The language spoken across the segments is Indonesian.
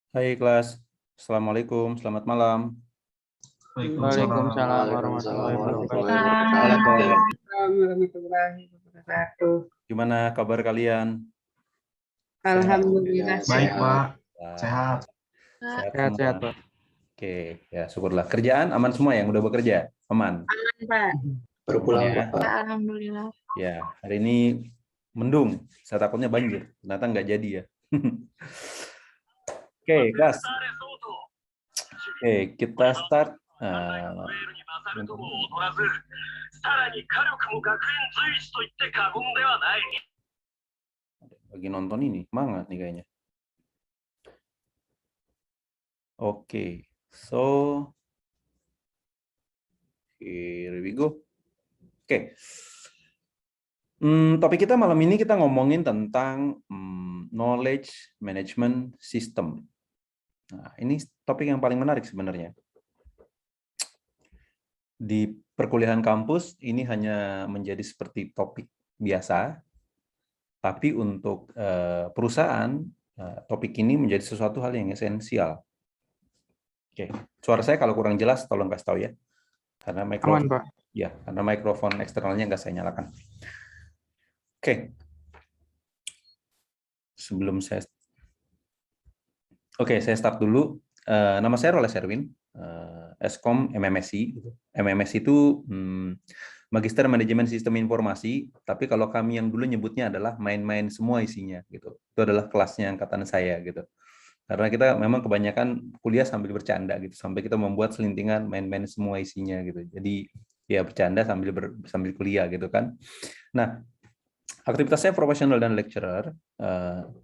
Hai kelas, Assalamualaikum, selamat malam. Waalaikumsalam Waalaikumsalam warahmatullahi warahmatullahi wabarakatuh. wabarakatuh. Waalaikumsalam warahmatullahi wabarakatuh. Gimana kabar kalian? Alhamdulillah Baik, sehat. Pak. Wah, Sehat. sehat Sehat-sehat, semua. Pak. Oke, ya syukurlah. Kerjaan aman semua yang udah bekerja? Aman? Pak. Baru pulang, Ya. Pak. Alhamdulillah. Ya, hari ini mendung. Saya takutnya banjir. Ternyata nggak jadi ya. Oke, gas. Oke, kita start. Lagi nonton ini, semangat nih kayaknya. Oke, so here we go. Oke. Topik kita malam ini kita ngomongin tentang knowledge management system. Nah, ini topik yang paling menarik sebenarnya. Di perkuliahan kampus ini hanya menjadi seperti topik biasa, tapi untuk perusahaan topik ini menjadi sesuatu hal yang esensial. Oke, suara saya kalau kurang jelas tolong kasih tahu ya, karena Aman, Pak. ya karena mikrofon eksternalnya nggak saya nyalakan. Oke. Sebelum saya start dulu. Nama saya Roles Erwin, Eskom MMSI. MMSI itu Magister Manajemen Sistem Informasi, tapi kalau kami yang dulu nyebutnya adalah main-main semua isinya gitu. Itu adalah kelasnya angkatan saya gitu. Karena kita memang kebanyakan kuliah sambil bercanda gitu, sampai kita membuat selintingan main-main semua isinya gitu. Jadi ya bercanda sambil kuliah gitu kan. Nah, aktivitas saya profesional dan lecturer,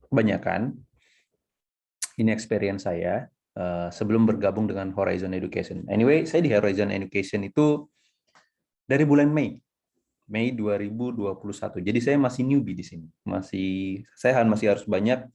kebanyakan ini experience saya sebelum bergabung dengan Horizon Education. Anyway, saya di Horizon Education itu dari bulan Mei 2021. Jadi saya masih newbie di sini. Saya masih harus banyak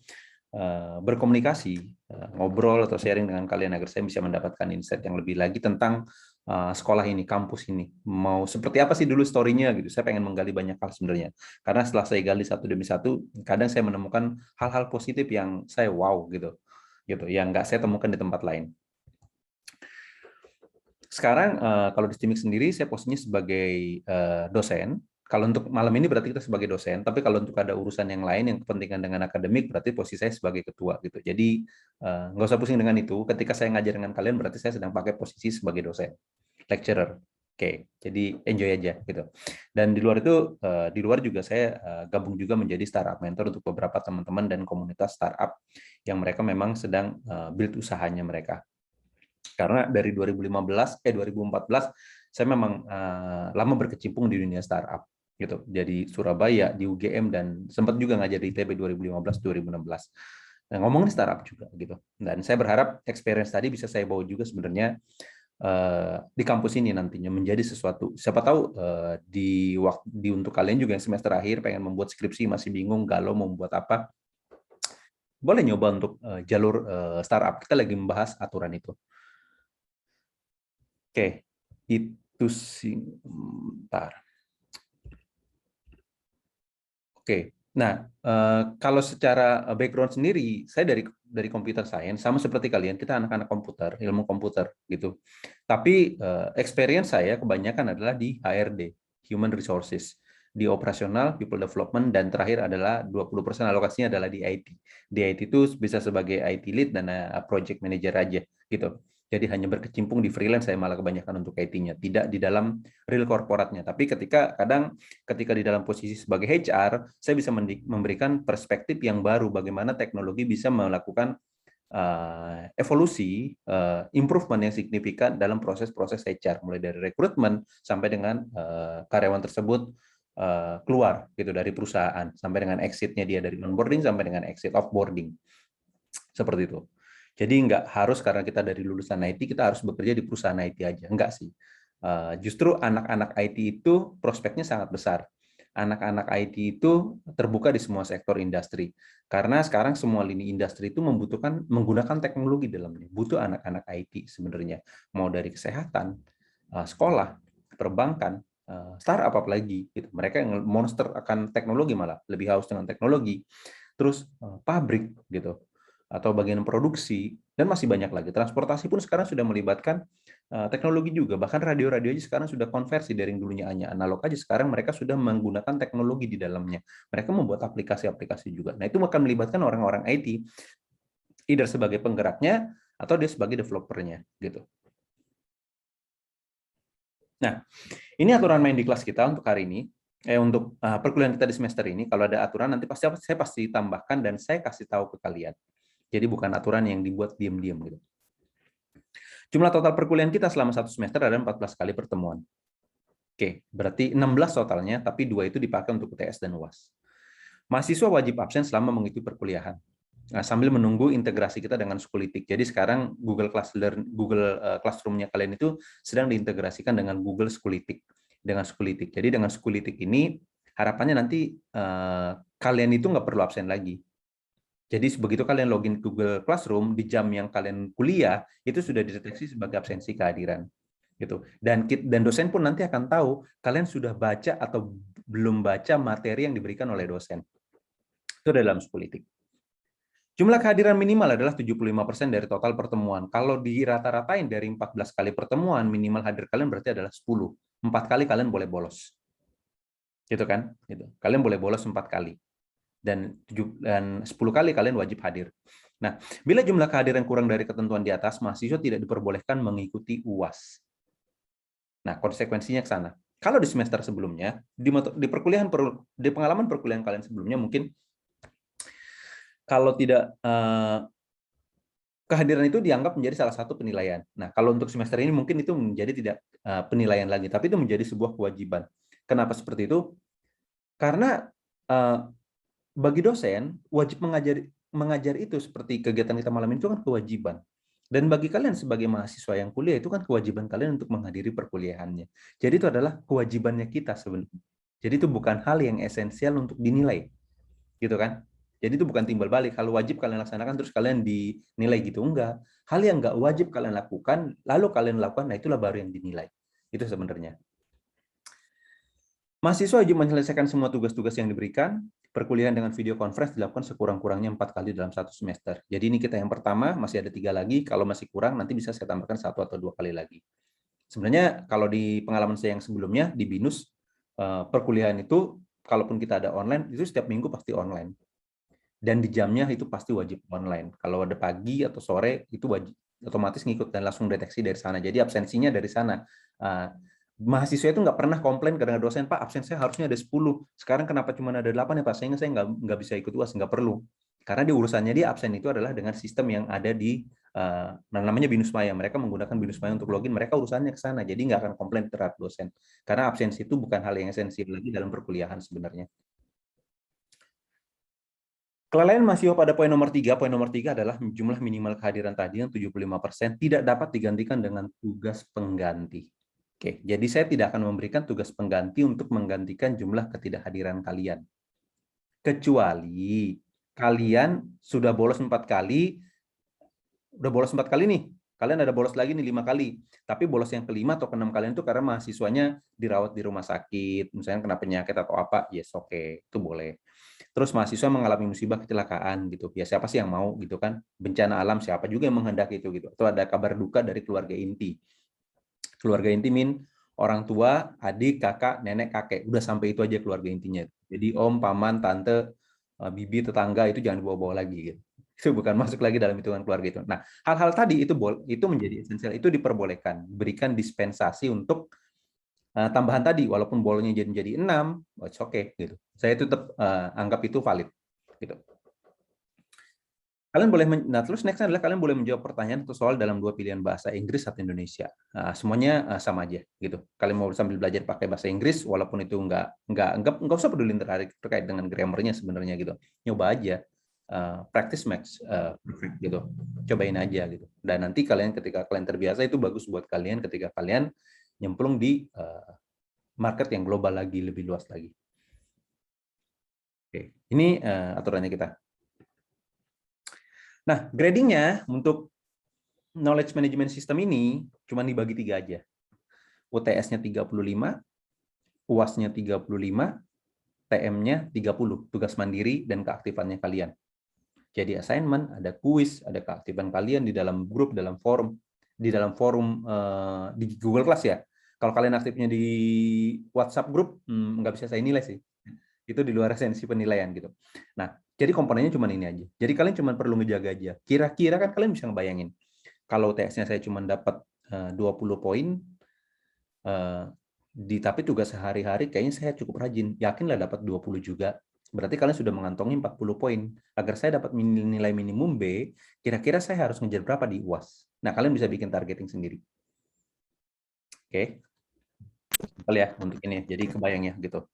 berkomunikasi, ngobrol atau sharing dengan kalian agar saya bisa mendapatkan insight yang lebih lagi tentang sekolah ini, kampus ini. Mau seperti apa sih dulu story-nya gitu. Saya pengen menggali banyak hal sebenarnya. Karena setelah saya gali satu demi satu, kadang saya menemukan hal-hal positif yang saya wow gitu. Yang nggak saya temukan di tempat lain. Sekarang kalau di STIMIK sendiri saya posisinya sebagai dosen. Kalau untuk malam ini berarti kita sebagai dosen, tapi kalau untuk ada urusan yang lain yang kepentingan dengan akademik berarti posisi saya sebagai ketua gitu. Jadi nggak usah pusing dengan itu. Ketika saya ngajar dengan kalian berarti saya sedang pakai posisi sebagai dosen, lecturer. Oke, jadi enjoy aja gitu. Dan di luar itu, di luar juga saya gabung juga menjadi startup mentor untuk beberapa teman-teman dan komunitas startup yang mereka memang sedang build usahanya mereka. Karena dari 2014 saya memang lama berkecimpung di dunia startup gitu. Jadi Surabaya, di UGM, dan sempat juga ngajar di ITB 2015-2016. Nah, ngomongin startup juga gitu. Dan saya berharap experience tadi bisa saya bawa juga sebenarnya di kampus ini nantinya menjadi sesuatu. Siapa tahu untuk kalian juga yang semester akhir pengen membuat skripsi masih bingung galau mau membuat apa, boleh nyoba untuk jalur startup. Kita lagi membahas aturan itu. Oke, itu sih. Bentar. Oke, nah kalau secara background sendiri, saya dari computer science, sama seperti kalian, kita anak-anak komputer, ilmu komputer gitu. Tapi experience saya kebanyakan adalah di HRD, Human Resources, di operasional, people development, dan terakhir adalah 20% alokasinya adalah di IT. Di IT itu bisa sebagai IT lead dan project manager aja gitu. Jadi hanya berkecimpung di freelance saya malah kebanyakan untuk IT-nya, tidak di dalam real korporatnya. Tapi ketika di dalam posisi sebagai HR, saya bisa memberikan perspektif yang baru bagaimana teknologi bisa melakukan evolusi, improvement yang signifikan dalam proses-proses HR, mulai dari rekrutmen sampai dengan karyawan tersebut keluar gitu dari perusahaan, sampai dengan exit-nya dia dari onboarding sampai dengan exit offboarding. Seperti itu. Jadi nggak harus karena kita dari lulusan IT, kita harus bekerja di perusahaan IT aja. Enggak sih. Justru anak-anak IT itu prospeknya sangat besar. Anak-anak IT itu terbuka di semua sektor industri. Karena sekarang semua lini industri itu menggunakan teknologi dalamnya. Butuh anak-anak IT sebenarnya. Mau dari kesehatan, sekolah, perbankan, startup apalagi. Gitu. Mereka yang monster akan teknologi malah. Lebih haus dengan teknologi. Terus pabrik gitu. atau bagian produksi, dan masih banyak lagi. Transportasi pun sekarang sudah melibatkan teknologi juga. Bahkan radio-radio aja sekarang sudah konversi dari yang dulunya hanya analog aja. Sekarang mereka sudah menggunakan teknologi di dalamnya. Mereka membuat aplikasi-aplikasi juga. Nah, itu akan melibatkan orang-orang IT, either sebagai penggeraknya atau dia sebagai developernya, gitu. Nah, ini aturan main di kelas kita untuk hari ini. Untuk perkuliahan kita di semester ini, kalau ada aturan nanti saya pasti tambahkan dan saya kasih tahu ke kalian. Jadi bukan aturan yang dibuat diam-diam gitu. Jumlah total perkuliahan kita selama satu semester ada 14 kali pertemuan. Oke, berarti 16 totalnya, tapi 2 itu dipakai untuk UTS dan UAS. Mahasiswa wajib absen selama mengikuti perkuliahan. Nah, sambil menunggu integrasi kita dengan Schoolitic. Jadi sekarang Google Classroom-nya kalian itu sedang diintegrasikan dengan Google Schoolitic. Jadi dengan Schoolitic ini harapannya nanti kalian itu nggak perlu absen lagi. Jadi begitu kalian login Google Classroom di jam yang kalian kuliah itu sudah dideteksi sebagai absensi kehadiran. Gitu. Dan dosen pun nanti akan tahu kalian sudah baca atau belum baca materi yang diberikan oleh dosen. Itu dalam Schoolitic. Jumlah kehadiran minimal adalah 75% dari total pertemuan. Kalau dirata-ratain dari 14 kali pertemuan, minimal hadir kalian berarti adalah 10. 4 kali kalian boleh bolos. Gitu kan? Gitu. Kalian boleh bolos 4 kali. Dan 10 kali kalian wajib hadir. Nah, bila jumlah kehadiran kurang dari ketentuan di atas, mahasiswa tidak diperbolehkan mengikuti UAS. Nah, konsekuensinya ke sana. Kalau di semester sebelumnya, di pengalaman perkuliahan kalian sebelumnya, mungkin kalau tidak kehadiran itu dianggap menjadi salah satu penilaian. Nah, kalau untuk semester ini mungkin itu menjadi tidak penilaian lagi, tapi itu menjadi sebuah kewajiban. Kenapa seperti itu? Karena bagi dosen wajib mengajar itu seperti kegiatan kita malam ini itu kan kewajiban. Dan bagi kalian sebagai mahasiswa yang kuliah itu kan kewajiban kalian untuk menghadiri perkuliahannya. Jadi itu adalah kewajibannya kita sebenarnya. Jadi itu bukan hal yang esensial untuk dinilai. Gitu kan? Jadi itu bukan timbal balik. Kalau wajib kalian laksanakan terus kalian dinilai gitu, enggak. Hal yang enggak wajib kalian lakukan, lalu kalian lakukan, nah itulah baru yang dinilai. Itu sebenarnya. Mahasiswa wajib menyelesaikan semua tugas-tugas yang diberikan. Perkuliahan dengan video conference dilakukan sekurang-kurangnya 4 kali dalam satu semester. Jadi ini kita yang pertama, masih ada 3 lagi. Kalau masih kurang, nanti bisa saya tambahkan 1 atau 2 kali lagi. Sebenarnya kalau di pengalaman saya yang sebelumnya, di BINUS, perkuliahan itu, kalaupun kita ada online, itu setiap minggu pasti online. Dan di jamnya itu pasti wajib online. Kalau ada pagi atau sore, itu wajib otomatis ngikut dan langsung deteksi dari sana. Jadi absensinya dari sana. Mahasiswa itu nggak pernah komplain ke dosen, Pak, absen saya harusnya ada 10. Sekarang kenapa cuma ada 8 ya, Pak? Saya nggak bisa ikut UAS, nggak perlu. Karena di urusannya dia absen itu adalah dengan sistem yang ada di namanya BINUS Maya. Mereka menggunakan BINUS Maya untuk login, mereka urusannya ke sana. Jadi nggak akan komplain terhadap dosen. Karena absensi itu bukan hal yang esensial lagi dalam perkuliahan sebenarnya. Kelalaian mahasiswa pada poin nomor 3. Poin nomor 3 adalah jumlah minimal kehadiran tadi yang 75% tidak dapat digantikan dengan tugas pengganti. Oke, jadi saya tidak akan memberikan tugas pengganti untuk menggantikan jumlah ketidakhadiran kalian. Kecuali kalian sudah bolos 4 kali, udah bolos 4 kali nih, kalian ada bolos lagi nih 5 kali. Tapi bolos yang kelima atau keenam kalian itu karena mahasiswanya dirawat di rumah sakit, misalnya kena penyakit atau apa, yes oke, itu boleh. Terus mahasiswa mengalami musibah kecelakaan gitu. Ya siapa sih yang mau gitu kan? Bencana alam siapa juga yang menghendaki itu gitu. Atau ada kabar duka dari keluarga inti. Keluarga inti orang tua, adik, kakak, nenek, kakek. Udah sampai itu aja keluarga intinya. Jadi om, paman, tante, bibi, tetangga itu jangan dibawa-bawa lagi gitu. Itu bukan masuk lagi dalam hitungan keluarga itu. Nah, hal-hal tadi itu menjadi esensial, itu diperbolehkan, berikan dispensasi untuk tambahan tadi, walaupun bolanya jadi 6, it's okay gitu. Saya tetap anggap itu valid gitu. Kalian boleh terus next adalah kalian boleh menjawab pertanyaan atau soal dalam 2 pilihan bahasa Inggris atau Indonesia. Semuanya sama aja gitu. Kalian mau sambil belajar pakai bahasa Inggris walaupun itu nggak usah peduli terkait dengan grammarnya sebenarnya gitu. Nyoba aja. Practice makes perfect gitu. Cobain aja gitu. Dan nanti ketika kalian terbiasa itu bagus buat kalian ketika kalian nyemplung di market yang global lagi, lebih luas lagi. Oke, ini aturannya kita. Nah, gradingnya untuk knowledge management system ini cuma dibagi 3 aja. UTS-nya 35, UAS-nya 35, TM-nya 30, tugas mandiri dan keaktifannya kalian. Jadi assignment, ada kuis, ada keaktifan kalian di dalam grup, dalam forum, di Google Class ya. Kalau kalian aktifnya di WhatsApp grup, nggak bisa saya nilai sih. Itu di luar esensi penilaian gitu. Nah, jadi komponennya cuma ini aja. Jadi kalian cuma perlu ngejaga aja. Kira-kira kan kalian bisa ngebayangin. Kalau TS-nya saya cuma dapat 20 poin, tapi tugas sehari-hari kayaknya saya cukup rajin. Yakinlah dapat 20 juga. Berarti kalian sudah mengantongi 40 poin. Agar saya dapat nilai minimum B, kira-kira saya harus ngejar berapa di UAS. Nah, kalian bisa bikin targeting sendiri. Oke. Simpel ya untuk ini. Jadi kebayang ya gitu.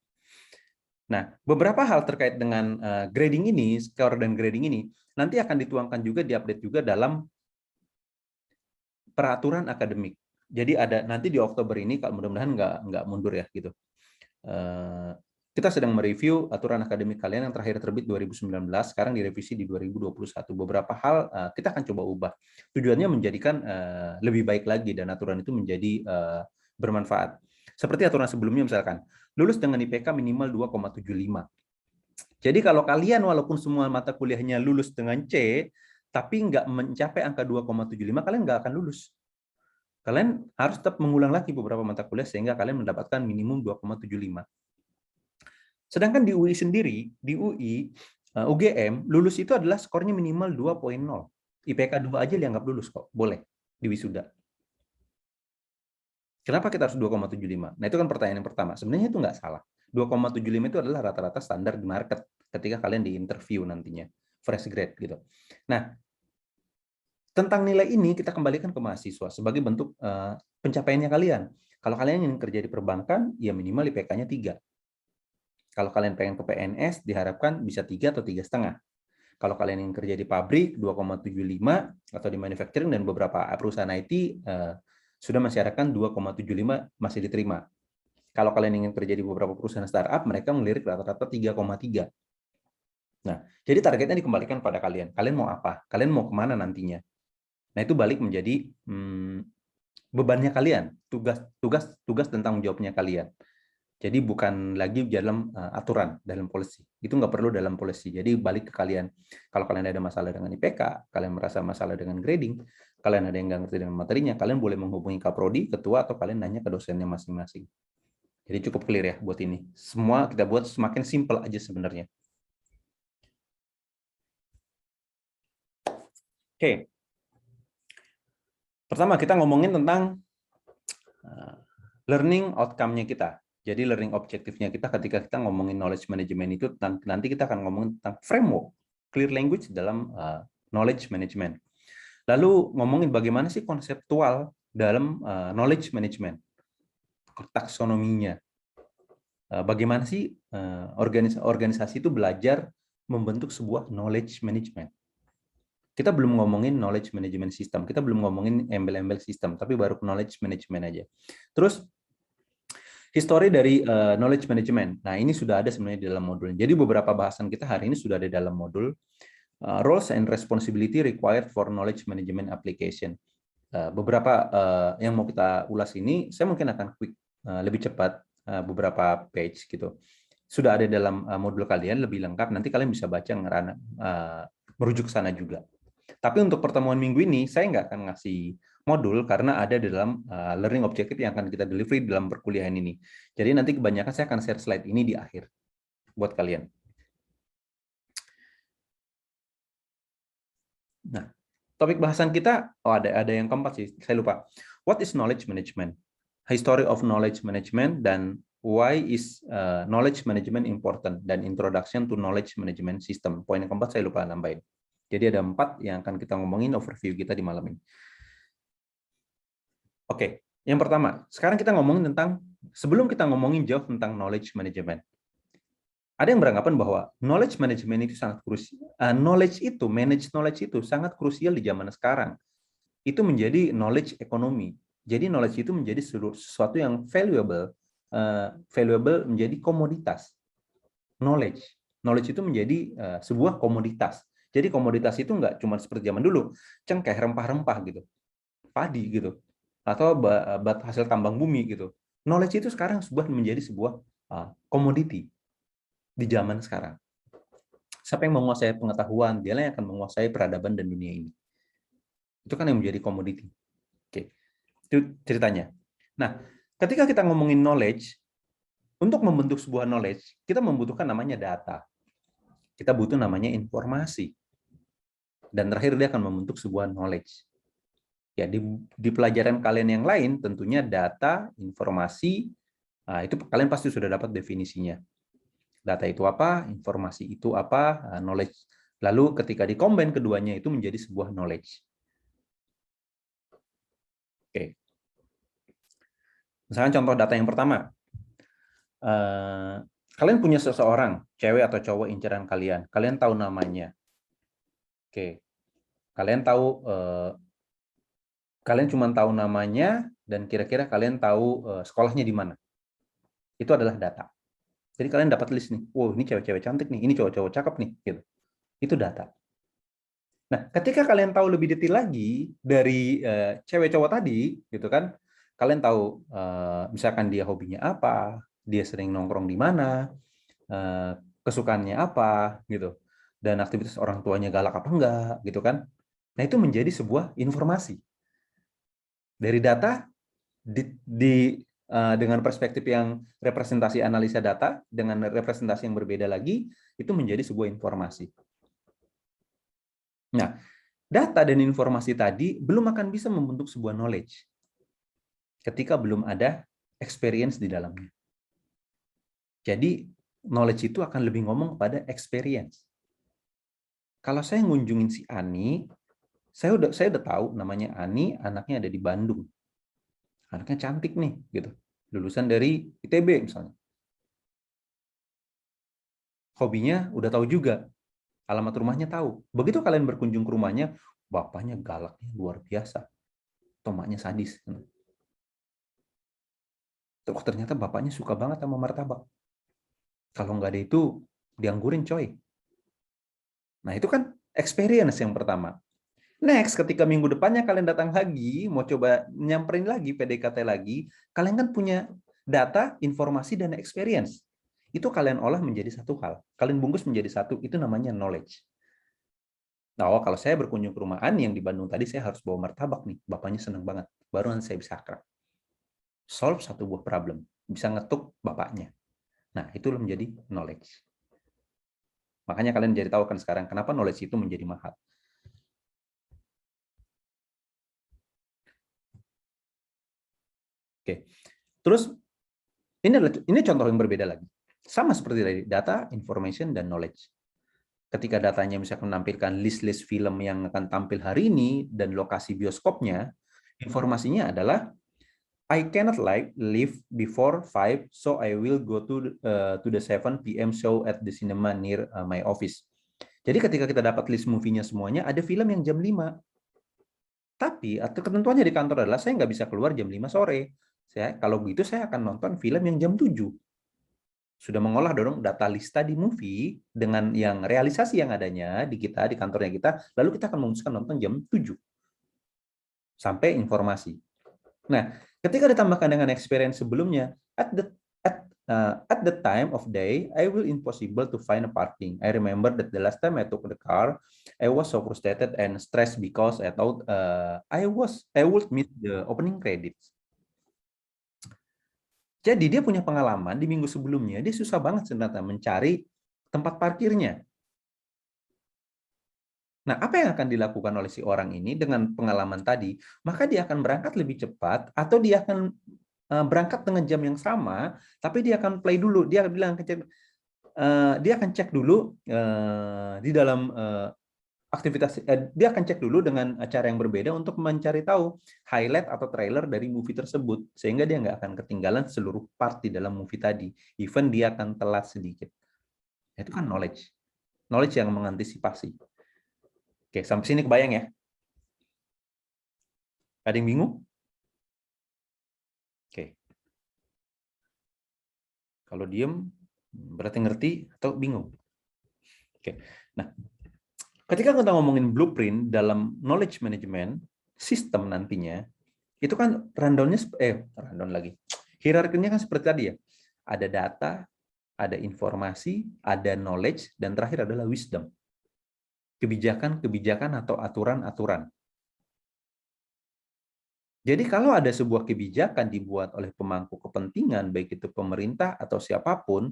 Nah, beberapa hal terkait dengan grading ini, skor dan grading ini, nanti akan dituangkan juga, diupdate juga dalam peraturan akademik. Jadi ada nanti di Oktober ini, kalau mudah-mudahan nggak mundur ya gitu. Kita sedang mereview aturan akademik kalian yang terakhir terbit 2019, sekarang direvisi di 2021. Beberapa hal kita akan coba ubah. Tujuannya menjadikan lebih baik lagi dan aturan itu menjadi bermanfaat. Seperti aturan sebelumnya misalkan, lulus dengan IPK minimal 2,75. Jadi kalau kalian walaupun semua mata kuliahnya lulus dengan C, tapi nggak mencapai angka 2,75, kalian nggak akan lulus. Kalian harus tetap mengulang lagi beberapa mata kuliah sehingga kalian mendapatkan minimum 2,75. Sedangkan di UI sendiri, di UI, UGM, lulus itu adalah skornya minimal 2,0. IPK 2 aja dianggap lulus kok, boleh di wisuda. Kenapa kita harus 2,75? Nah, itu kan pertanyaan yang pertama. Sebenarnya itu nggak salah. 2,75 itu adalah rata-rata standar di market ketika kalian di interview nantinya, fresh grade gitu. Nah, tentang nilai ini kita kembalikan ke mahasiswa sebagai bentuk pencapaiannya kalian. Kalau kalian ingin kerja di perbankan, ya minimal IPK-nya 3. Kalau kalian pengen ke PNS, diharapkan bisa 3 atau 3,5. Kalau kalian ingin kerja di pabrik, 2,75, atau di manufacturing dan beberapa perusahaan IT, sudah mensyaratkan 2,75 masih diterima. Kalau kalian ingin kerja di beberapa perusahaan startup, mereka melirik rata-rata 3,3. Nah, jadi targetnya dikembalikan pada kalian. Kalian mau apa? Kalian mau kemana nantinya? Nah, itu balik menjadi bebannya kalian, tugas tentang jawabnya kalian. Jadi bukan lagi dalam aturan, dalam polisi. Itu nggak perlu dalam polisi. Jadi balik ke kalian. Kalau kalian ada masalah dengan IPK, kalian merasa masalah dengan grading, kalian ada yang nggak ngerti dengan materinya, kalian boleh menghubungi Kaprodi, ketua, atau kalian nanya ke dosennya masing-masing. Jadi cukup clear ya buat ini. Semua kita buat semakin simple aja sebenarnya. Oke. Pertama kita ngomongin tentang learning outcome-nya kita. Jadi learning objektifnya kita ketika kita ngomongin knowledge management itu, nanti kita akan ngomongin tentang framework, clear language dalam knowledge management. Lalu ngomongin bagaimana sih konseptual dalam knowledge management, taksonominya. Bagaimana sih organisasi itu belajar membentuk sebuah knowledge management. Kita belum ngomongin knowledge management system, kita belum ngomongin embel-embel system, tapi baru knowledge management aja. Terus history dari knowledge management. Nah, ini sudah ada sebenarnya di dalam modul. Jadi beberapa bahasan kita hari ini sudah ada dalam modul roles and responsibility required for knowledge management application. Beberapa yang mau kita ulas ini, saya mungkin akan quick lebih cepat beberapa page gitu. Sudah ada dalam modul kalian lebih lengkap. Nanti kalian bisa baca merujuk ke sana juga. Tapi untuk pertemuan minggu ini, saya nggak akan ngasih modul karena ada di dalam learning objective yang akan kita delivery dalam perkuliahan ini. Jadi nanti kebanyakan saya akan share slide ini di akhir buat kalian. Nah, topik bahasan kita, ada yang keempat sih, saya lupa. What is knowledge management? History of knowledge management dan why is knowledge management important dan introduction to knowledge management system. Poin yang keempat saya lupa nambahin. Jadi ada 4 yang akan kita ngomongin overview kita di malam ini. Oke, yang pertama, sekarang kita ngomongin tentang, sebelum kita ngomongin jauh tentang knowledge management. Ada yang beranggapan bahwa knowledge management itu sangat krusial. Manage knowledge itu sangat krusial di zaman sekarang. Itu menjadi knowledge ekonomi. Jadi knowledge itu menjadi sesuatu yang valuable menjadi komoditas. Knowledge itu menjadi sebuah komoditas. Jadi komoditas itu nggak cuma seperti zaman dulu, cengkeh, rempah-rempah gitu, padi gitu, atau hasil tambang bumi gitu. Knowledge itu sekarang menjadi sebuah komoditi di zaman sekarang. Siapa yang menguasai pengetahuan, dialah yang akan menguasai peradaban dan dunia ini. Itu kan yang menjadi komoditi. Oke, itu ceritanya. Nah, ketika kita ngomongin knowledge, untuk membentuk sebuah knowledge, kita membutuhkan namanya data. Kita butuh namanya informasi. Dan terakhir dia akan membentuk sebuah knowledge. Ya, di pelajaran kalian yang lain, tentunya data, informasi, nah, itu kalian pasti sudah dapat definisinya. Data itu apa, informasi itu apa, knowledge. Lalu ketika dikombin keduanya itu menjadi sebuah knowledge. Oke. Misalnya contoh data yang pertama. Kalian punya seseorang, cewek atau cowok inceran kalian. Kalian tahu namanya. Oke. Kalian tahu kalian cuma tahu namanya dan kira-kira kalian tahu sekolahnya di mana. Itu adalah data. Jadi kalian dapat list nih. Wow, ini cewek-cewek cantik nih, ini cowok-cowok cakep nih, gitu. Itu data. Nah, ketika kalian tahu lebih detail lagi dari cewek cowok tadi, gitu kan, kalian tahu misalkan dia hobinya apa, dia sering nongkrong di mana, kesukaannya apa, gitu, dan aktivitas orang tuanya galak apa enggak, gitu kan. Nah, itu menjadi sebuah informasi. Dari data dengan perspektif yang representasi analisa data dengan representasi yang berbeda lagi, itu menjadi sebuah informasi. Nah, data dan informasi tadi belum akan bisa membentuk sebuah knowledge ketika belum ada experience di dalamnya. Jadi, knowledge itu akan lebih ngomong pada experience. Kalau saya ngunjungin si Ani, saya udah tahu namanya Ani, anaknya ada di Bandung. Anaknya cantik nih, gitu. Lulusan dari ITB misalnya. Hobinya udah tahu juga. Alamat rumahnya tahu. Begitu kalian berkunjung ke rumahnya, bapaknya galaknya luar biasa. Tomaknya sadis. Oh, ternyata bapaknya suka banget sama martabak. Kalau nggak ada itu, dianggurin coy. Nah, itu kan experience yang pertama. Next, ketika minggu depannya kalian datang lagi, mau coba nyamperin lagi, PDKT lagi, kalian kan punya data, informasi, dan experience. Itu kalian olah menjadi satu hal. Kalian bungkus menjadi satu, itu namanya knowledge. Nah, kalau saya berkunjung ke rumah Ani yang di Bandung tadi, saya harus bawa martabak nih. Bapaknya senang banget. Baru nanti saya bisa akrab. Solve satu buah problem. Bisa ngetuk bapaknya. Nah, itu menjadi knowledge. Makanya kalian jadi tahu kan sekarang kenapa knowledge itu menjadi mahal. Oke. Terus ini contoh yang berbeda lagi. Sama seperti tadi, data, information, dan knowledge. Ketika datanya misalkan menampilkan list-list film yang akan tampil hari ini dan lokasi bioskopnya, informasinya adalah I cannot leave before 5, so I will go to the 7 p.m. show at the cinema near my office. Jadi ketika kita dapat list movie-nya semuanya, ada film yang jam 5. Tapi ketentuannya di kantor adalah saya nggak bisa keluar jam 5 sore. Kalau begitu saya akan nonton film yang jam 7. Sudah mengolah dong data lista di movie dengan yang realisasi yang adanya di kita, di kantornya kita, lalu kita akan memutuskan nonton jam 7. Sampai informasi. Nah, ketika ditambahkan dengan experience sebelumnya, at the time of day, I will impossible to find a parking. I remember that the last time I took the car, I was so frustrated and stressed because I thought I would miss the opening credits. Jadi dia punya pengalaman di minggu sebelumnya, dia susah banget sebenarnya mencari tempat parkirnya. Nah, apa yang akan dilakukan oleh si orang ini dengan pengalaman tadi? Maka dia akan berangkat lebih cepat atau dia akan berangkat dengan jam yang sama, tapi dia akan play dulu. Dia bilang dia akan cek dulu di dalam aktivitas, dia akan cek dulu dengan cara yang berbeda untuk mencari tahu highlight atau trailer dari movie tersebut, sehingga dia nggak akan ketinggalan seluruh part di dalam movie tadi, even dia akan telat sedikit. Itu kan knowledge yang mengantisipasi. Oke, sampai sini kebayang ya? Ada yang bingung? Oke. Kalau diem berarti ngerti atau bingung. Oke. Nah, ketika kita ngomongin blueprint dalam knowledge management sistem nantinya, itu kan rundown-nya hierarkinya kan seperti tadi ya. Ada data, ada informasi, ada knowledge, dan terakhir adalah wisdom. Kebijakan-kebijakan atau aturan-aturan. Jadi kalau ada sebuah kebijakan dibuat oleh pemangku kepentingan, baik itu pemerintah atau siapapun,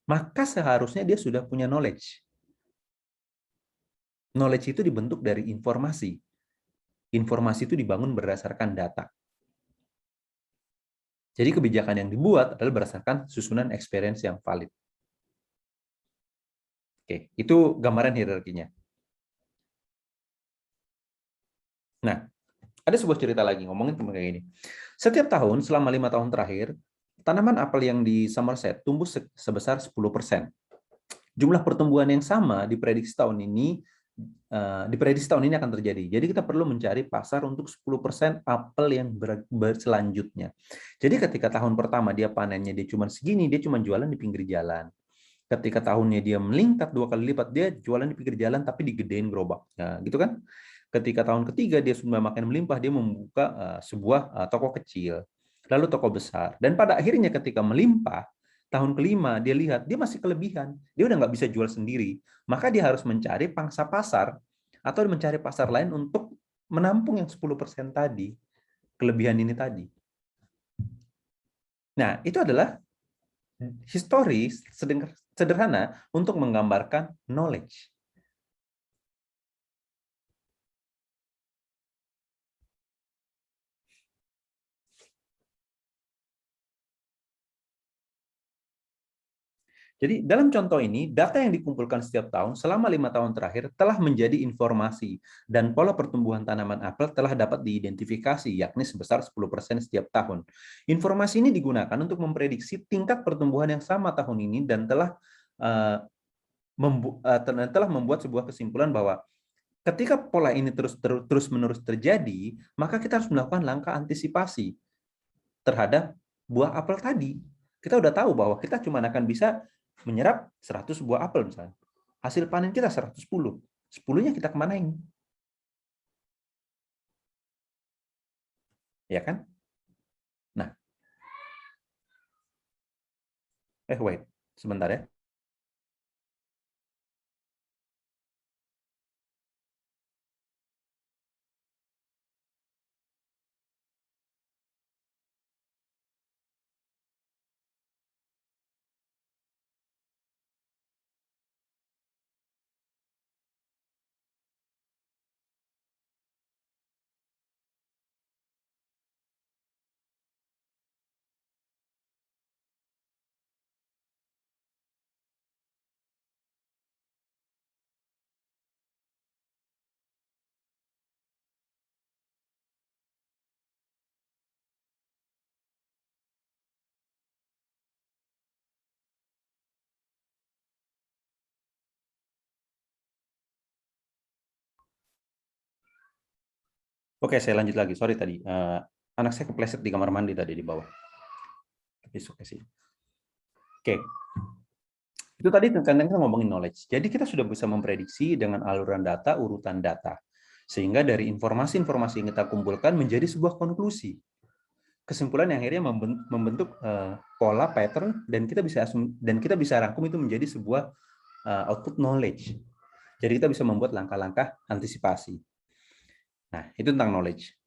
maka seharusnya dia sudah punya knowledge. Knowledge itu dibentuk dari informasi. Informasi itu dibangun berdasarkan data. Jadi kebijakan yang dibuat adalah berdasarkan susunan experience yang valid. Oke, itu gambaran hierarkinya. Nah, ada sebuah cerita lagi ngomongin tentang kayak gini. Setiap tahun selama 5 tahun terakhir, tanaman apel yang di Somerset tumbuh sebesar 10%. Jumlah pertumbuhan yang sama diprediksi tahun ini akan terjadi. Jadi kita perlu mencari pasar untuk 10% apel yang selanjutnya. Jadi ketika tahun pertama dia panennya dia cuma segini, dia cuma jualan di pinggir jalan. Ketika tahunnya dia melingkat 2 kali lipat, dia jualan di pinggir jalan tapi digedein gerobaknya, gitu kan? Ketika tahun ketiga dia sudah makin melimpah, dia membuka sebuah toko kecil, lalu toko besar. Dan pada akhirnya ketika melimpah, tahun kelima dia lihat dia masih kelebihan, dia udah nggak bisa jual sendiri, maka dia harus mencari pangsa pasar atau mencari pasar lain untuk menampung yang 10% tadi, kelebihan ini tadi. Nah, itu adalah historis sederhana untuk menggambarkan knowledge. Jadi dalam contoh ini, data yang dikumpulkan setiap tahun selama 5 tahun terakhir telah menjadi informasi dan pola pertumbuhan tanaman apel telah dapat diidentifikasi, yakni sebesar 10% setiap tahun. Informasi ini digunakan untuk memprediksi tingkat pertumbuhan yang sama tahun ini dan telah membuat sebuah kesimpulan bahwa ketika pola ini terus-menerus terjadi, maka kita harus melakukan langkah antisipasi terhadap buah apel tadi. Kita udah tahu bahwa kita cuma akan bisa menyerap 100 buah apel misalnya. Hasil panen kita 110. 10-nya kita kemanain? Ya kan? Nah. Wait. Sebentar ya. Oke, saya lanjut lagi. Sorry tadi. Anak saya kepleset di kamar mandi tadi di bawah. Tapi oke sih. Oke. Itu tadi tentang kita ngomongin knowledge. Jadi kita sudah bisa memprediksi dengan aluran data, urutan data. Sehingga dari informasi-informasi yang kita kumpulkan menjadi sebuah konklusi. Kesimpulan yang akhirnya membentuk pola, pattern, dan kita bisa rangkum itu menjadi sebuah output knowledge. Jadi kita bisa membuat langkah-langkah antisipasi. Nah, itu tentang knowledge.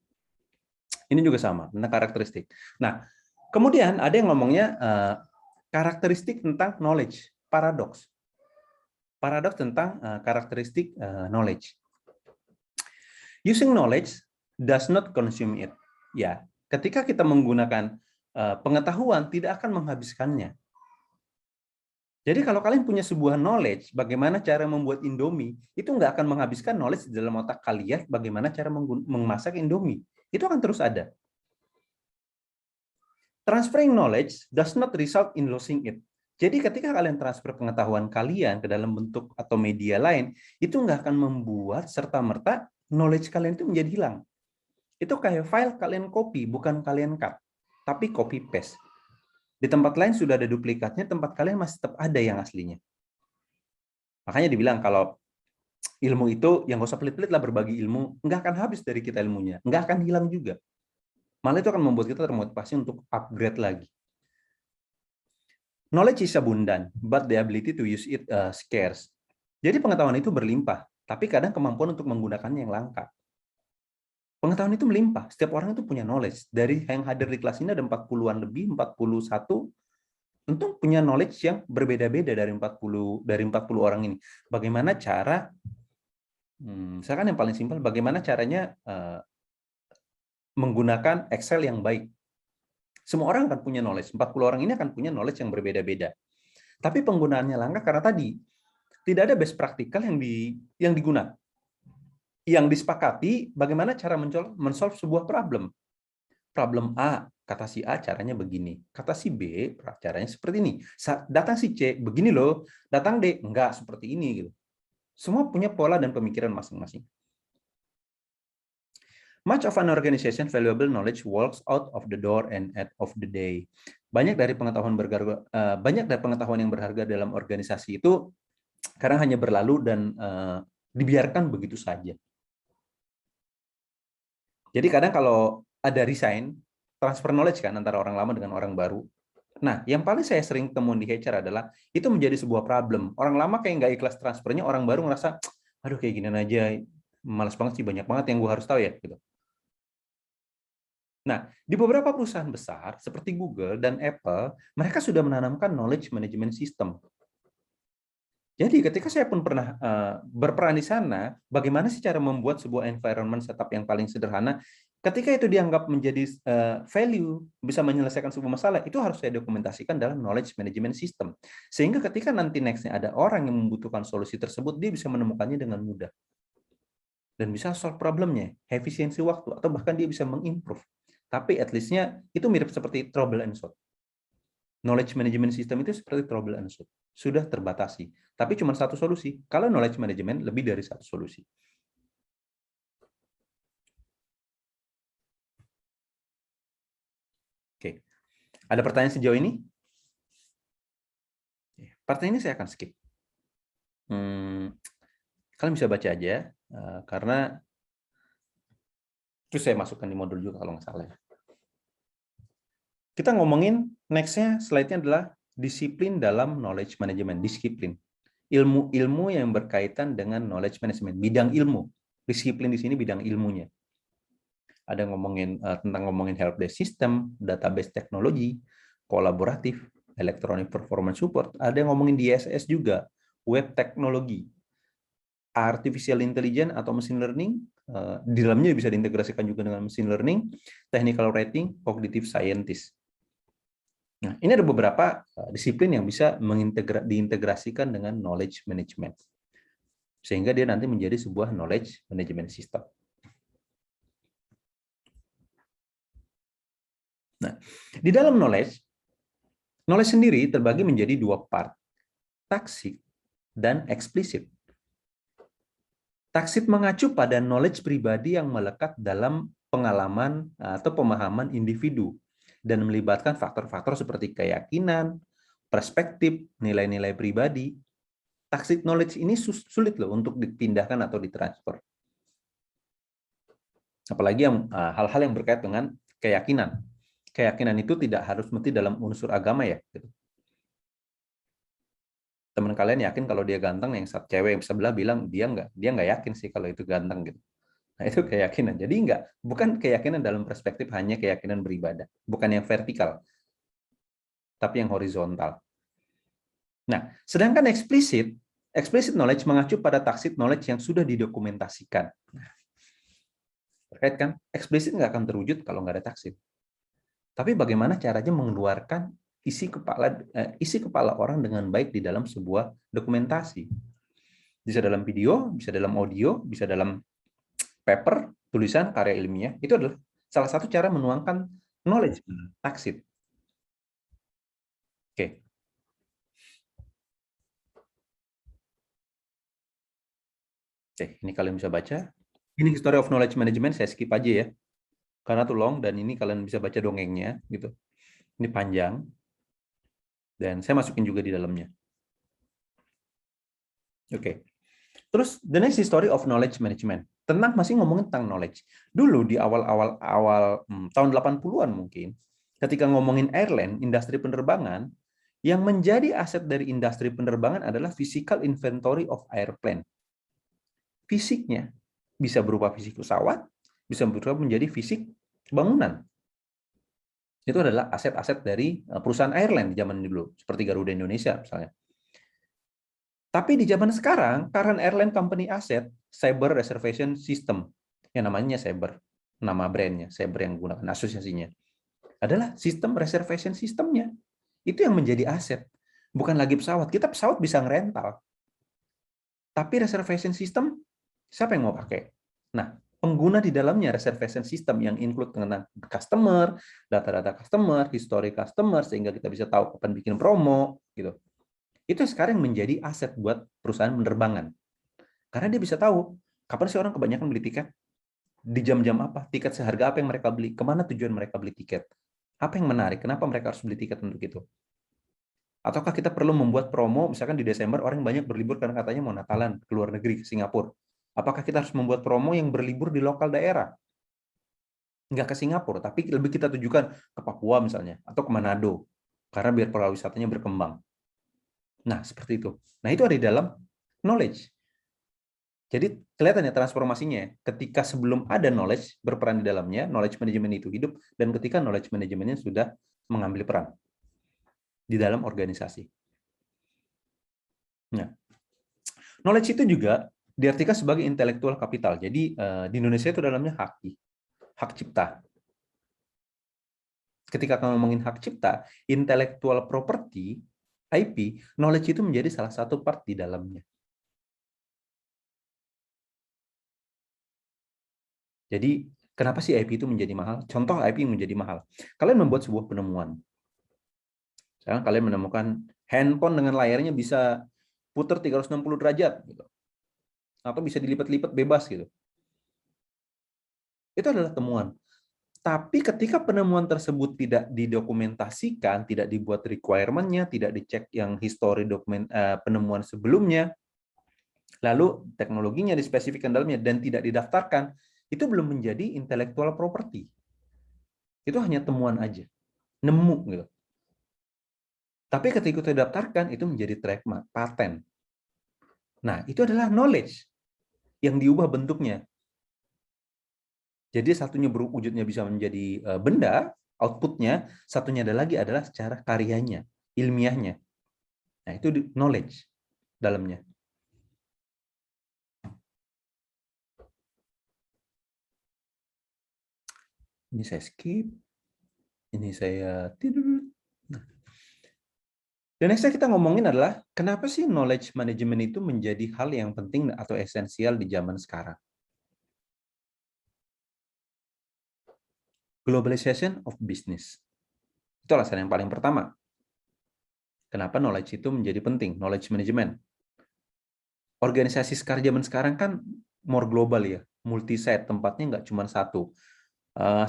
Ini juga sama, tentang karakteristik. Nah, kemudian ada yang ngomongnya karakteristik tentang knowledge, paradoks. Paradoks tentang karakteristik knowledge. Using knowledge does not consume it. Ya, ketika kita menggunakan pengetahuan tidak akan menghabiskannya. Jadi kalau kalian punya sebuah knowledge bagaimana cara membuat Indomie, itu nggak akan menghabiskan knowledge di dalam otak kalian bagaimana cara memasak Indomie. Itu akan terus ada. Transferring knowledge does not result in losing it. Jadi ketika kalian transfer pengetahuan kalian ke dalam bentuk atau media lain, itu nggak akan membuat serta-merta knowledge kalian itu menjadi hilang. Itu kayak file kalian copy, bukan kalian cut, tapi copy paste. Di tempat lain sudah ada duplikatnya, tempat kalian masih tetap ada yang aslinya. Makanya dibilang kalau ilmu itu yang nggak usah pelit-pelit lah berbagi ilmu, nggak akan habis dari kita ilmunya, nggak akan hilang juga. Malah itu akan membuat kita termotivasi untuk upgrade lagi. Knowledge is abundant, but the ability to use it scarce. Jadi pengetahuan itu berlimpah, tapi kadang kemampuan untuk menggunakannya yang langka. Pengetahuan itu melimpah, setiap orang itu punya knowledge. Dari yang hadir di kelas ini ada 40-an lebih, 41, tentu punya knowledge yang berbeda-beda dari 40 orang ini. Bagaimana cara, misalkan yang paling simpel, bagaimana caranya menggunakan Excel yang baik. Semua orang akan punya knowledge, 40 orang ini akan punya knowledge yang berbeda-beda. Tapi penggunaannya langka karena tadi tidak ada best practical yang digunakan. Yang disepakati bagaimana cara men-solve sebuah problem. Problem A, kata si A caranya begini. Kata si B caranya seperti ini. Datang si C, begini loh. Datang D, enggak seperti ini gitu. Semua punya pola dan pemikiran masing-masing. Much of an organization valuable knowledge walks out of the door and out of the day. Banyak dari pengetahuan yang berharga dalam organisasi itu kadang hanya berlalu dan dibiarkan begitu saja. Jadi kadang kalau ada resign, transfer knowledge kan antara orang lama dengan orang baru. Nah, yang paling saya sering temuin di HR adalah itu menjadi sebuah problem. Orang lama kayak nggak ikhlas transfernya, orang baru ngerasa, aduh kayak gini aja, malas banget sih, banyak banget yang gue harus tahu ya. Gitu. Nah, di beberapa perusahaan besar seperti Google dan Apple, mereka sudah menanamkan knowledge management system. Jadi ketika saya pun pernah berperan di sana, bagaimana sih cara membuat sebuah environment setup yang paling sederhana, ketika itu dianggap menjadi value, bisa menyelesaikan sebuah masalah, itu harus saya dokumentasikan dalam knowledge management system. Sehingga ketika nanti next-nya ada orang yang membutuhkan solusi tersebut, dia bisa menemukannya dengan mudah. Dan bisa solve problemnya, efisiensi waktu, atau bahkan dia bisa mengimprove. Tapi at least-nya itu mirip seperti trouble and solve. Knowledge management system itu seperti trouble and solve. Sudah terbatasi. Tapi cuma satu solusi. Kalau knowledge management, lebih dari satu solusi. Oke. Ada pertanyaan sejauh ini? Pertanyaan ini saya akan skip. Kalian bisa baca aja, karena terus saya masukkan di modul juga kalau nggak salah. Kita ngomongin, next-nya, slide-nya adalah disiplin dalam knowledge management, disiplin. Ilmu-ilmu yang berkaitan dengan knowledge management, bidang ilmu. Disiplin di sini bidang ilmunya. Ada tentang ngomongin help desk system, database teknologi, kolaboratif, electronic performance support. Ada yang ngomongin DSS juga, web teknologi, artificial intelligence atau machine learning. Di dalamnya bisa diintegrasikan juga dengan machine learning, technical writing, cognitive scientist. Nah, ini ada beberapa disiplin yang bisa diintegrasikan dengan knowledge management. Sehingga dia nanti menjadi sebuah knowledge management system. Nah, di dalam knowledge sendiri terbagi menjadi dua part, taksit dan eksplisit. Taksit mengacu pada knowledge pribadi yang melekat dalam pengalaman atau pemahaman individu dan melibatkan faktor-faktor seperti keyakinan, perspektif, nilai-nilai pribadi. Taksit knowledge ini sulit loh untuk dipindahkan atau ditransfer. Apalagi hal-hal yang berkait dengan keyakinan. Keyakinan itu tidak harus mesti dalam unsur agama ya. Teman kalian yakin kalau dia ganteng, yang cewek yang sebelah bilang dia nggak yakin sih kalau itu ganteng gitu. Nah, itu keyakinan. Jadi bukan keyakinan dalam perspektif hanya keyakinan beribadah, bukan yang vertikal, tapi yang horizontal. Nah, sedangkan explicit knowledge mengacu pada taksit knowledge yang sudah didokumentasikan. Terkait kan, explicit nggak akan terwujud kalau nggak ada taksit. Tapi bagaimana caranya mengeluarkan isi kepala orang dengan baik di dalam sebuah dokumentasi. Bisa dalam video, bisa dalam audio, bisa dalam paper, tulisan, karya ilmiah. Itu adalah salah satu cara menuangkan knowledge, taksit. Oke. Oke, ini kalian bisa baca. Ini History of Knowledge Management, saya skip aja ya. Karena itu long, dan ini kalian bisa baca dongengnya. Gitu. Ini panjang. Dan saya masukin juga di dalamnya. Oke. Terus, the next history of knowledge management. Masih ngomongin tentang knowledge. Dulu di awal tahun 80-an mungkin, ketika ngomongin airline, industri penerbangan, Yang menjadi aset dari industri penerbangan adalah physical inventory of airplane. Fisiknya bisa berupa fisik pesawat, bisa berubah menjadi fisik bangunan. Itu adalah aset-aset dari perusahaan airline di zaman dulu, seperti Garuda Indonesia misalnya. Tapi di zaman sekarang, current airline company asset, Sabre Reservation System, yang namanya Sabre, nama brandnya, Sabre yang menggunakan asosiasinya, adalah sistem reservation sistemnya. Itu yang menjadi aset. Bukan lagi pesawat. Kita pesawat bisa ngerental. Tapi reservation system, siapa yang mau pakai? Nah, pengguna di dalamnya reservation system yang include dengan customer, data-data customer, history customer, sehingga kita bisa tahu kapan bikin promo, gitu. Itu sekarang menjadi aset buat perusahaan penerbangan. Karena dia bisa tahu kapan sih orang kebanyakan beli tiket, di jam-jam apa, tiket seharga apa yang mereka beli, kemana tujuan mereka beli tiket, apa yang menarik, kenapa mereka harus beli tiket untuk itu. Ataukah kita perlu membuat promo, misalkan di Desember orang banyak berlibur karena katanya mau Natalan ke luar negeri, ke Singapura. Apakah kita harus membuat promo yang berlibur di lokal daerah? Nggak ke Singapura, tapi lebih kita tujukan ke Papua misalnya, atau ke Manado. Karena biar pariwisatanya berkembang. Nah, seperti itu. Nah, itu ada di dalam knowledge. Jadi kelihatan ya transformasinya ya. Ketika sebelum ada knowledge berperan di dalamnya, knowledge management itu hidup, dan ketika knowledge manajemennya sudah mengambil peran di dalam organisasi. Nah, knowledge itu juga diartikan sebagai intellectual capital. Jadi di Indonesia itu dalamnya hak cipta. Ketika kamu ngomongin hak cipta, intellectual property, IP, knowledge itu menjadi salah satu part di dalamnya. Jadi kenapa sih IP itu menjadi mahal? Contoh IP menjadi mahal. Kalian membuat sebuah penemuan. Sekarang kalian menemukan handphone dengan layarnya bisa putar 360 derajat gitu. Atau bisa dilipat-lipat bebas gitu. Itu adalah temuan. Tapi ketika penemuan tersebut tidak didokumentasikan, tidak dibuat requirement-nya, tidak dicek yang histori penemuan sebelumnya, lalu teknologinya dispesifikkan dalamnya dan tidak didaftarkan, itu belum menjadi intellectual property. Itu hanya temuan aja, nemu gitu. Tapi ketika itu didaftarkan, itu menjadi trademark, paten. Nah, itu adalah knowledge yang diubah bentuknya. Jadi satunya wujudnya bisa menjadi benda, outputnya, satunya ada lagi adalah secara karyanya, ilmiahnya. Nah, itu knowledge dalamnya. Ini saya skip. Ini saya tidur. Nah. Dan next kita ngomongin adalah, kenapa sih knowledge management itu menjadi hal yang penting atau esensial di zaman sekarang? Globalization of business. Itu alasan yang paling pertama. Kenapa knowledge itu menjadi penting, knowledge management. Organisasi zaman sekarang kan more global ya, multi-site, tempatnya nggak cuma satu.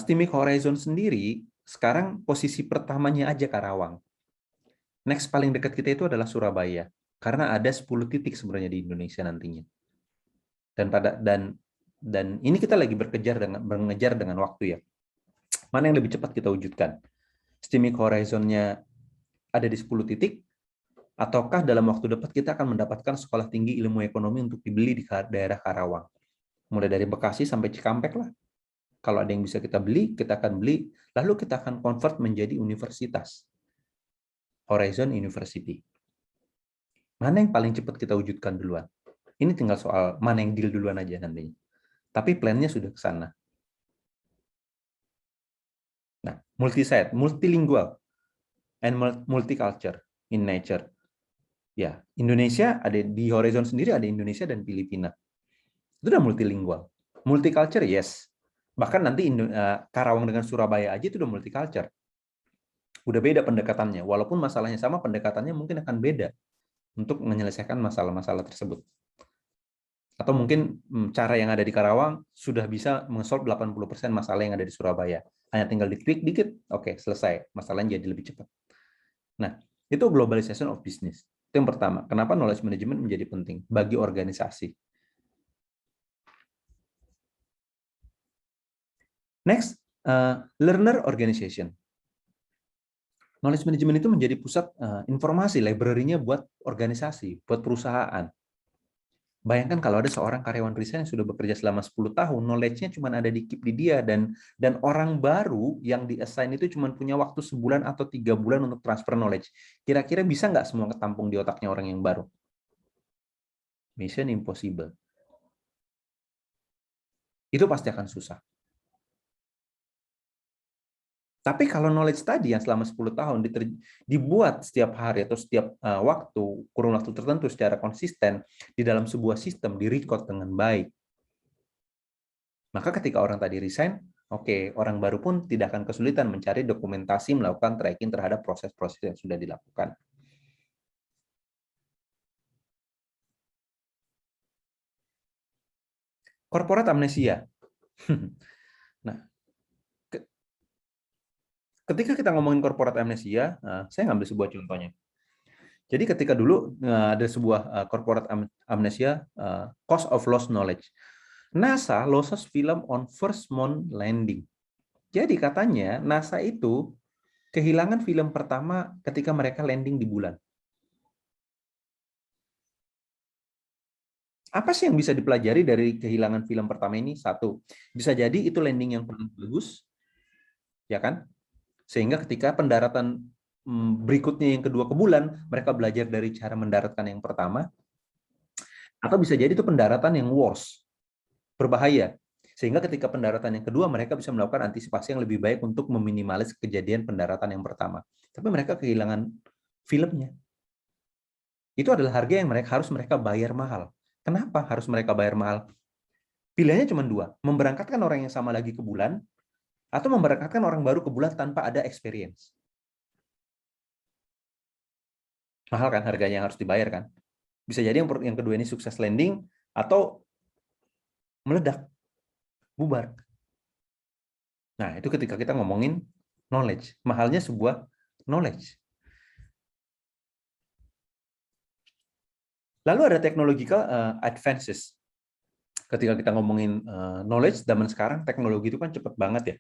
Steaming Horizon sendiri, sekarang posisi pertamanya aja Karawang. Next paling dekat kita itu adalah Surabaya, karena ada 10 titik sebenarnya di Indonesia nantinya. Dan ini kita lagi mengejar dengan waktu ya. Mana yang lebih cepat kita wujudkan? Steaming Horizon-nya ada di 10 titik, ataukah dalam waktu dekat kita akan mendapatkan sekolah tinggi ilmu ekonomi untuk dibeli di daerah Karawang? Mulai dari Bekasi sampai Cikampek lah. Kalau ada yang bisa kita beli, kita akan beli. Lalu kita akan convert menjadi universitas. Horizon University. Mana yang paling cepat kita wujudkan duluan? Ini tinggal soal mana yang deal duluan aja nantinya. Tapi plan-nya sudah ke sana. Nah, multi-site, multilingual, and multiculture in nature. Ya, Indonesia ada di Horizon sendiri, ada Indonesia dan Filipina. Itu udah multilingual. Multiculture, yes. Bahkan nanti Karawang dengan Surabaya aja itu udah multiculture. Udah beda pendekatannya. Walaupun masalahnya sama, pendekatannya mungkin akan beda untuk menyelesaikan masalah-masalah tersebut. Atau mungkin cara yang ada di Karawang sudah bisa meng-solve 80% masalah yang ada di Surabaya. Hanya tinggal diklik dikit, oke, selesai. Masalahnya jadi lebih cepat. Nah, itu globalization of business. Itu yang pertama. Kenapa knowledge management menjadi penting bagi organisasi? Next, learner organization. Knowledge management itu menjadi pusat informasi, library-nya buat organisasi, buat perusahaan. Bayangkan kalau ada seorang karyawan resign yang sudah bekerja selama 10 tahun, knowledge-nya cuma ada di keep di dia, dan orang baru yang di-assign itu cuma punya waktu sebulan atau 3 bulan untuk transfer knowledge. Kira-kira bisa nggak semua ketampung di otaknya orang yang baru? Mission impossible. Itu pasti akan susah. Tapi kalau knowledge tadi yang selama 10 tahun dibuat setiap hari atau setiap waktu, kurun waktu tertentu secara konsisten di dalam sebuah sistem, di-record dengan baik, maka ketika orang tadi resign, oke, orang baru pun tidak akan kesulitan mencari dokumentasi, melakukan tracking terhadap proses-proses yang sudah dilakukan. Corporate amnesia. Nah, ketika kita ngomongin corporate amnesia, saya ngambil sebuah contohnya. Jadi ketika dulu ada sebuah corporate amnesia, cost of lost knowledge. NASA loses film on first moon landing. Jadi katanya NASA itu kehilangan film pertama ketika mereka landing di bulan. Apa sih yang bisa dipelajari dari kehilangan film pertama ini? Satu, bisa jadi itu landing yang paling bagus, ya kan? Sehingga ketika pendaratan berikutnya yang kedua ke bulan, mereka belajar dari cara mendaratkan yang pertama, atau bisa jadi itu pendaratan yang worst, berbahaya. Sehingga ketika pendaratan yang kedua, mereka bisa melakukan antisipasi yang lebih baik untuk meminimalis kejadian pendaratan yang pertama. Tapi mereka kehilangan filmnya. Itu adalah harga yang harus mereka bayar mahal. Kenapa harus mereka bayar mahal? Pilihannya cuma dua, memberangkatkan orang yang sama lagi ke bulan, atau memberangkatkan orang baru ke bulan tanpa ada experience. Mahal kan harganya yang harus dibayar kan? Bisa jadi yang kedua ini sukses landing, atau meledak, bubar. Nah, itu ketika kita ngomongin knowledge. Mahalnya sebuah knowledge. Lalu ada technological advances. Ketika kita ngomongin knowledge, zaman sekarang teknologi itu kan cepat banget ya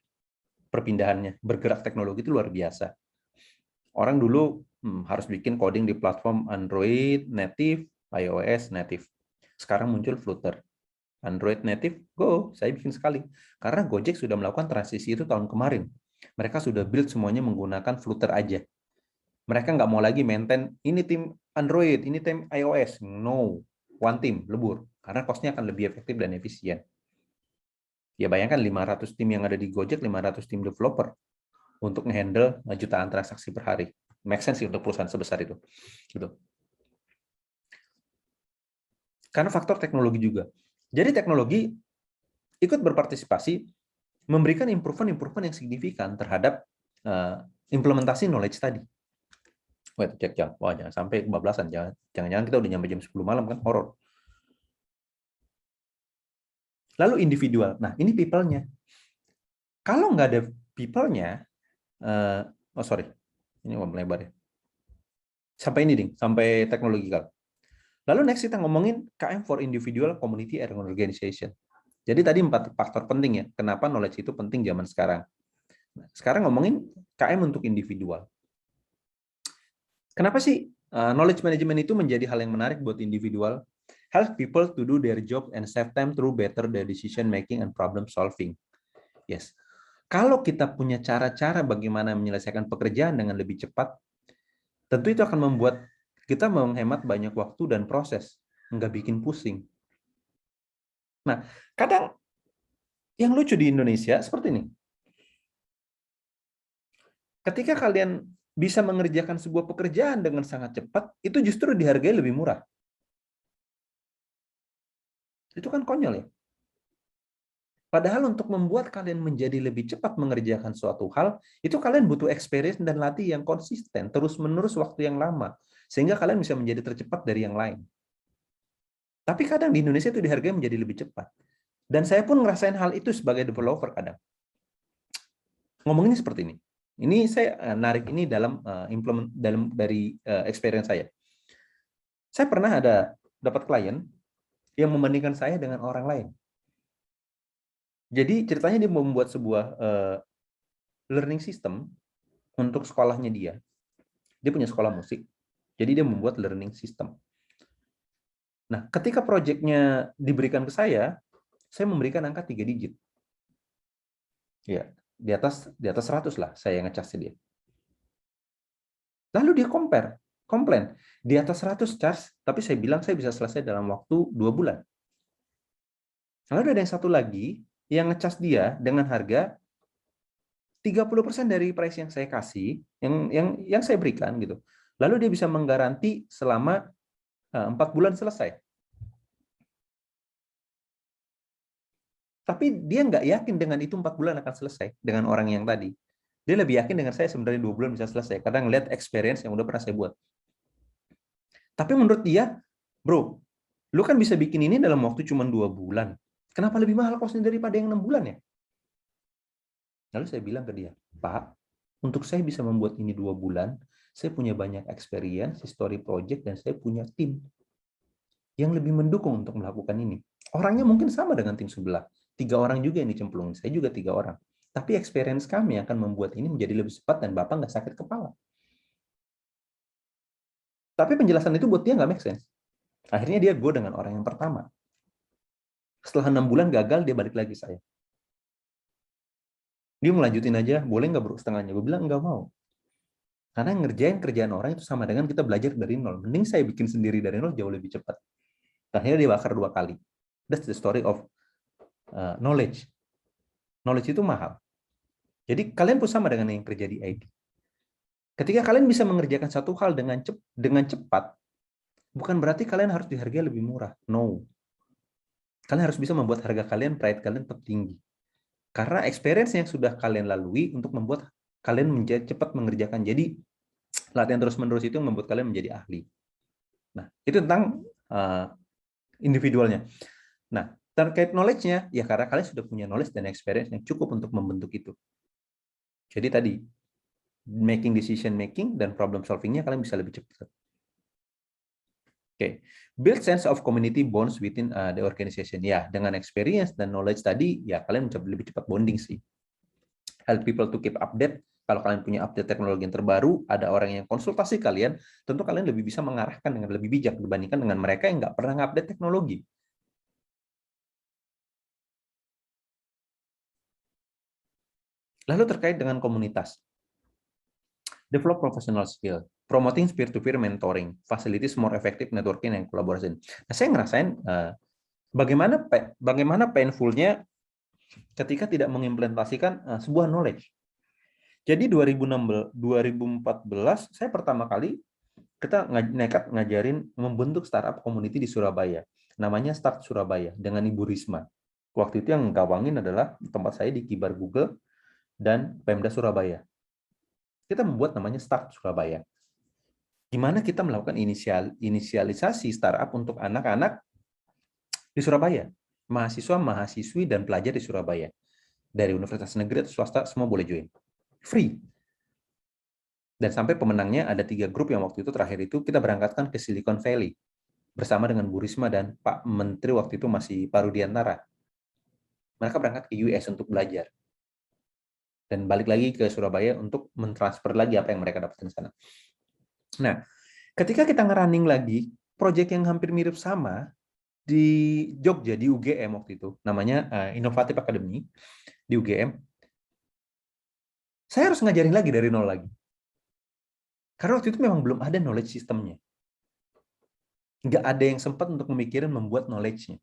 perpindahannya. Bergerak teknologi itu luar biasa. Orang dulu harus bikin coding di platform Android native, iOS native. Sekarang muncul Flutter. Android native, go, saya bikin sekali. Karena Gojek sudah melakukan transisi itu tahun kemarin. Mereka sudah build semuanya menggunakan Flutter aja. Mereka nggak mau lagi maintain, ini tim Android, ini tim iOS. No, one team, lebur. Karena cost-nya akan lebih efektif dan efisien. Ya bayangkan 500 tim yang ada di Gojek, 500 tim developer untuk nge-handle jutaan transaksi per hari. Make sense sih untuk perusahaan sebesar itu. Gitu. Karena faktor teknologi juga. Jadi teknologi ikut berpartisipasi memberikan improvement yang signifikan terhadap implementasi knowledge tadi. Wait, cek jam. Wah, jangan sampai kebablasan. Jangan-jangan kita udah nyampe jam 10 malam kan, horor. Lalu individual. Nah, ini people-nya. Kalau nggak ada people-nya, sorry, ini mau melebar ya. Sampai ini, Ding, sampai teknologikal. Lalu next kita ngomongin KM for individual, community, and organization. Jadi tadi 4 faktor penting ya, kenapa knowledge itu penting zaman sekarang. Nah, sekarang ngomongin KM untuk individual. Kenapa sih knowledge management itu menjadi hal yang menarik buat individual? Help people to do their job and save time through better their decision making and problem solving. Yes. Kalau kita punya cara-cara bagaimana menyelesaikan pekerjaan dengan lebih cepat, tentu itu akan membuat kita menghemat banyak waktu dan proses, nggak bikin pusing. Nah, kadang yang lucu di Indonesia seperti ini. Ketika kalian bisa mengerjakan sebuah pekerjaan dengan sangat cepat, itu justru dihargai lebih murah. Itu kan konyol ya. Padahal untuk membuat kalian menjadi lebih cepat mengerjakan suatu hal, itu kalian butuh experience dan latih yang konsisten, terus-menerus waktu yang lama, sehingga kalian bisa menjadi tercepat dari yang lain. Tapi kadang di Indonesia itu dihargai menjadi lebih cepat. Dan saya pun ngerasain hal itu sebagai developer kadang. Ngomongin seperti ini. Ini saya narik ini dalam dari experience saya. Saya pernah dapat klien yang membandingkan saya dengan orang lain. Jadi ceritanya dia membuat sebuah learning system untuk sekolahnya dia. Dia punya sekolah musik. Jadi dia membuat learning system. Nah, ketika proyeknya diberikan ke saya memberikan angka 3 digit. Ya, di atas 100 lah saya ngecas dia. Lalu dia komplain. Di atas 100 charge, tapi saya bilang saya bisa selesai dalam waktu 2 bulan. Lalu ada yang satu lagi yang ngecas dia dengan harga 30% dari price yang saya kasih, yang saya berikan gitu. Lalu dia bisa menggaranti selama 4 bulan selesai. Tapi dia nggak yakin dengan itu 4 bulan akan selesai dengan orang yang tadi. Dia lebih yakin dengan saya sebenarnya 2 bulan bisa selesai, karena ngeliat experience yang udah pernah saya buat. Tapi menurut dia, bro, lu kan bisa bikin ini dalam waktu cuma 2 bulan. Kenapa lebih mahal costnya daripada yang 6 bulan ya? Lalu saya bilang ke dia, Pak, untuk saya bisa membuat ini 2 bulan, saya punya banyak experience, history project, dan saya punya tim yang lebih mendukung untuk melakukan ini. Orangnya mungkin sama dengan tim sebelah. 3 orang juga yang dicemplungin, saya juga 3 orang. Tapi experience kami akan membuat ini menjadi lebih cepat dan Bapak nggak sakit kepala. Tapi penjelasan itu buat dia nggak make sense. Akhirnya dia go dengan orang yang pertama. Setelah 6 bulan gagal, dia balik lagi saya. Dia melanjutin aja, boleh nggak bro setengahnya? Gue bilang nggak mau. Karena ngerjain kerjaan orang itu sama dengan kita belajar dari nol. Mending saya bikin sendiri dari nol jauh lebih cepat. Akhirnya dia bakar 2 kali. That's the story of knowledge. Knowledge itu mahal. Jadi kalian pun sama dengan yang kerja di IT. Ketika kalian bisa mengerjakan satu hal dengan cepat, bukan berarti kalian harus dihargai lebih murah. No. Kalian harus bisa membuat harga kalian, pride kalian tetap tinggi. Karena experience yang sudah kalian lalui untuk membuat kalian menjadi cepat mengerjakan. Jadi latihan terus-menerus itu membuat kalian menjadi ahli. Nah, itu tentang individualnya. Nah, terkait knowledge-nya, ya karena kalian sudah punya knowledge dan experience yang cukup untuk membentuk itu. Jadi tadi, making decision making dan problem solving-nya kalian bisa lebih cepat. Oke, build sense of community bonds within the organization. Ya, dengan experience dan knowledge tadi, ya kalian mencoba lebih cepat bonding sih. Help people to keep update. Kalau kalian punya update teknologi yang terbaru, ada orang yang konsultasi kalian, tentu kalian lebih bisa mengarahkan dengan lebih bijak dibandingkan dengan mereka yang nggak pernah update teknologi. Lalu terkait dengan komunitas. Develop professional skill, promoting peer-to-peer mentoring, facilities more effective networking and collaboration. Nah, saya ngerasain bagaimana painful-nya ketika tidak mengimplementasikan sebuah knowledge. Jadi 2014 saya pertama kali kita nekat ngajarin membentuk startup community di Surabaya. Namanya Start Surabaya dengan Ibu Risma. Waktu itu yang gawangin adalah tempat saya di Kibar Google dan Pemda Surabaya. Kita membuat namanya Start Surabaya. Di mana kita melakukan inisialisasi startup untuk anak-anak di Surabaya. Mahasiswa, mahasiswi, dan pelajar di Surabaya. Dari universitas negeri atau swasta, semua boleh join. Free. Dan sampai pemenangnya ada 3 grup yang waktu itu terakhir itu kita berangkatkan ke Silicon Valley. Bersama dengan Bu Risma dan Pak Menteri waktu itu masih Pak Rudiantara. Mereka berangkat ke US untuk belajar. Dan balik lagi ke Surabaya untuk mentransfer lagi apa yang mereka dapatkan di sana. Nah, ketika kita ngerunning lagi, proyek yang hampir mirip sama di Jogja, di UGM waktu itu, namanya Innovative Academy, di UGM, saya harus ngajarin lagi dari nol lagi. Karena waktu itu memang belum ada knowledge sistemnya. Nggak ada yang sempat untuk memikirkan membuat knowledge-nya.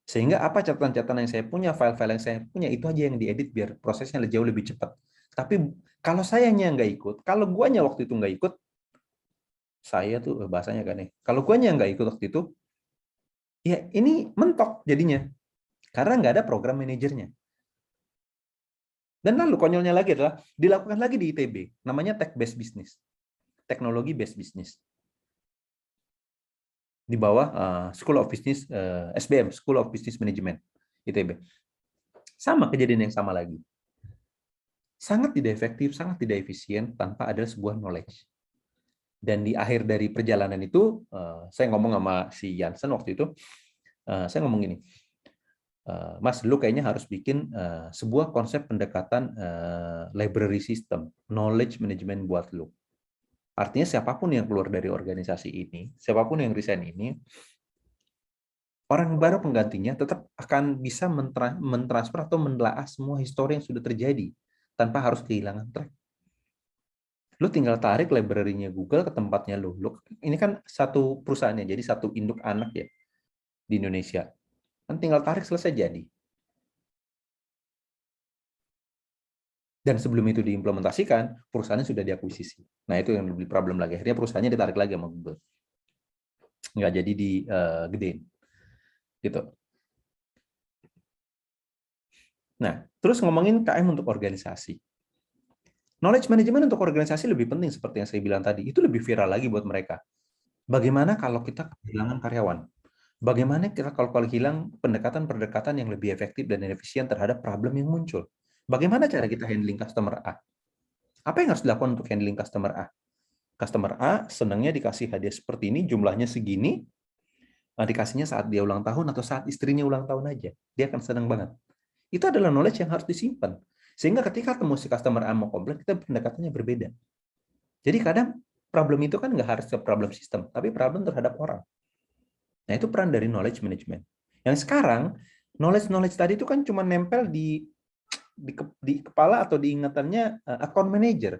Sehingga apa catatan-catatan yang saya punya, file-file yang saya punya, itu aja yang diedit biar prosesnya jauh lebih cepat. Tapi kalau sayanya nggak ikut, kalau guanya waktu itu nggak ikut, saya tuh bahasanya kan nih, kalau guanya nggak ikut waktu itu, ya ini mentok jadinya. Karena nggak ada program manajernya. Dan lalu konyolnya lagi adalah, dilakukan lagi di ITB, namanya Tech-Based Business. Teknologi-Based Business. Di bawah School of Business, SBM, School of Business Management, ITB. Sama kejadian yang sama lagi. Sangat tidak efektif, sangat tidak efisien tanpa ada sebuah knowledge. Dan di akhir dari perjalanan itu, saya ngomong sama si Jansen waktu itu, saya ngomong gini, Mas, lu kayaknya harus bikin sebuah konsep pendekatan library system, knowledge management buat lu. Artinya siapapun yang keluar dari organisasi ini, siapapun yang resign ini, orang baru penggantinya tetap akan bisa mentransfer atau menelaah semua histori yang sudah terjadi tanpa harus kehilangan track. Lu tinggal tarik library-nya Google ke tempatnya lu. Ini kan satu perusahaannya, jadi satu induk anak ya di Indonesia. Kan tinggal tarik selesai jadi. Dan sebelum itu diimplementasikan, perusahaannya sudah diakuisisi. Nah, itu yang lebih problem lagi. Akhirnya perusahaannya ditarik lagi sama Google. Nggak jadi digedein. Gitu. Nah, terus ngomongin KM untuk organisasi. Knowledge management untuk organisasi lebih penting seperti yang saya bilang tadi. Itu lebih viral lagi buat mereka. Bagaimana kalau kita kehilangan karyawan? Bagaimana kita kalau hilang pendekatan-pendekatan yang lebih efektif dan efisien terhadap problem yang muncul? Bagaimana cara kita handling customer A? Apa yang harus dilakukan untuk handling customer A? Customer A senangnya dikasih hadiah seperti ini, jumlahnya segini, dikasihnya saat dia ulang tahun atau saat istrinya ulang tahun aja. Dia akan senang banget. Itu adalah knowledge yang harus disimpan. Sehingga ketika ketemu si customer A mau komplain, kita pendekatannya berbeda. Jadi kadang problem itu kan nggak harus ke problem sistem, tapi problem terhadap orang. Nah, itu peran dari knowledge management. Yang sekarang, knowledge tadi itu kan cuma nempel di kepala atau di ingatannya account manager.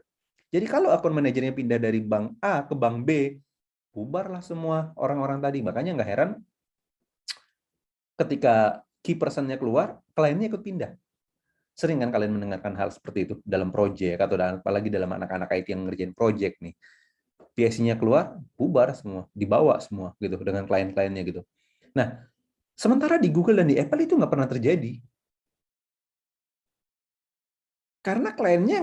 Jadi kalau account manajernya pindah dari bank A ke bank B, bubarlah semua orang-orang tadi. Makanya nggak heran ketika key personnya keluar, kliennya ikut pindah. Sering kan kalian mendengarkan hal seperti itu dalam proyek atau apalagi dalam anak-anak IT yang ngerjain proyek nih. PSC-nya keluar, bubar semua, dibawa semua gitu dengan klien-kliennya gitu. Nah, sementara di Google dan di Apple itu nggak pernah terjadi. Karena kliennya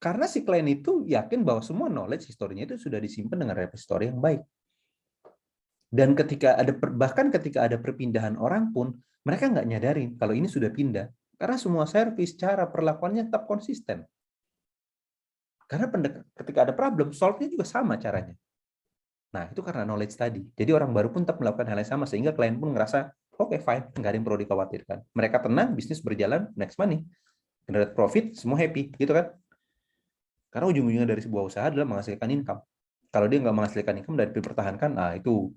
karena si klien itu yakin bahwa semua knowledge historinya itu sudah disimpan dengan repository yang baik. Dan bahkan ketika ada perpindahan orang pun, mereka nggak nyadarin kalau ini sudah pindah. Karena semua service, cara perlakuannya tetap konsisten. Karena ketika ada problem, solve-nya juga sama caranya. Nah, itu karena knowledge tadi. Jadi orang baru pun tetap melakukan hal yang sama, sehingga klien pun ngerasa, oke, fine, nggak ada yang perlu dikhawatirkan. Mereka tenang, bisnis berjalan, next money. Generate profit, semua happy, gitu kan? Karena ujung-ujungnya dari sebuah usaha adalah menghasilkan income. Kalau dia nggak menghasilkan income dan dipertahankan, nah itu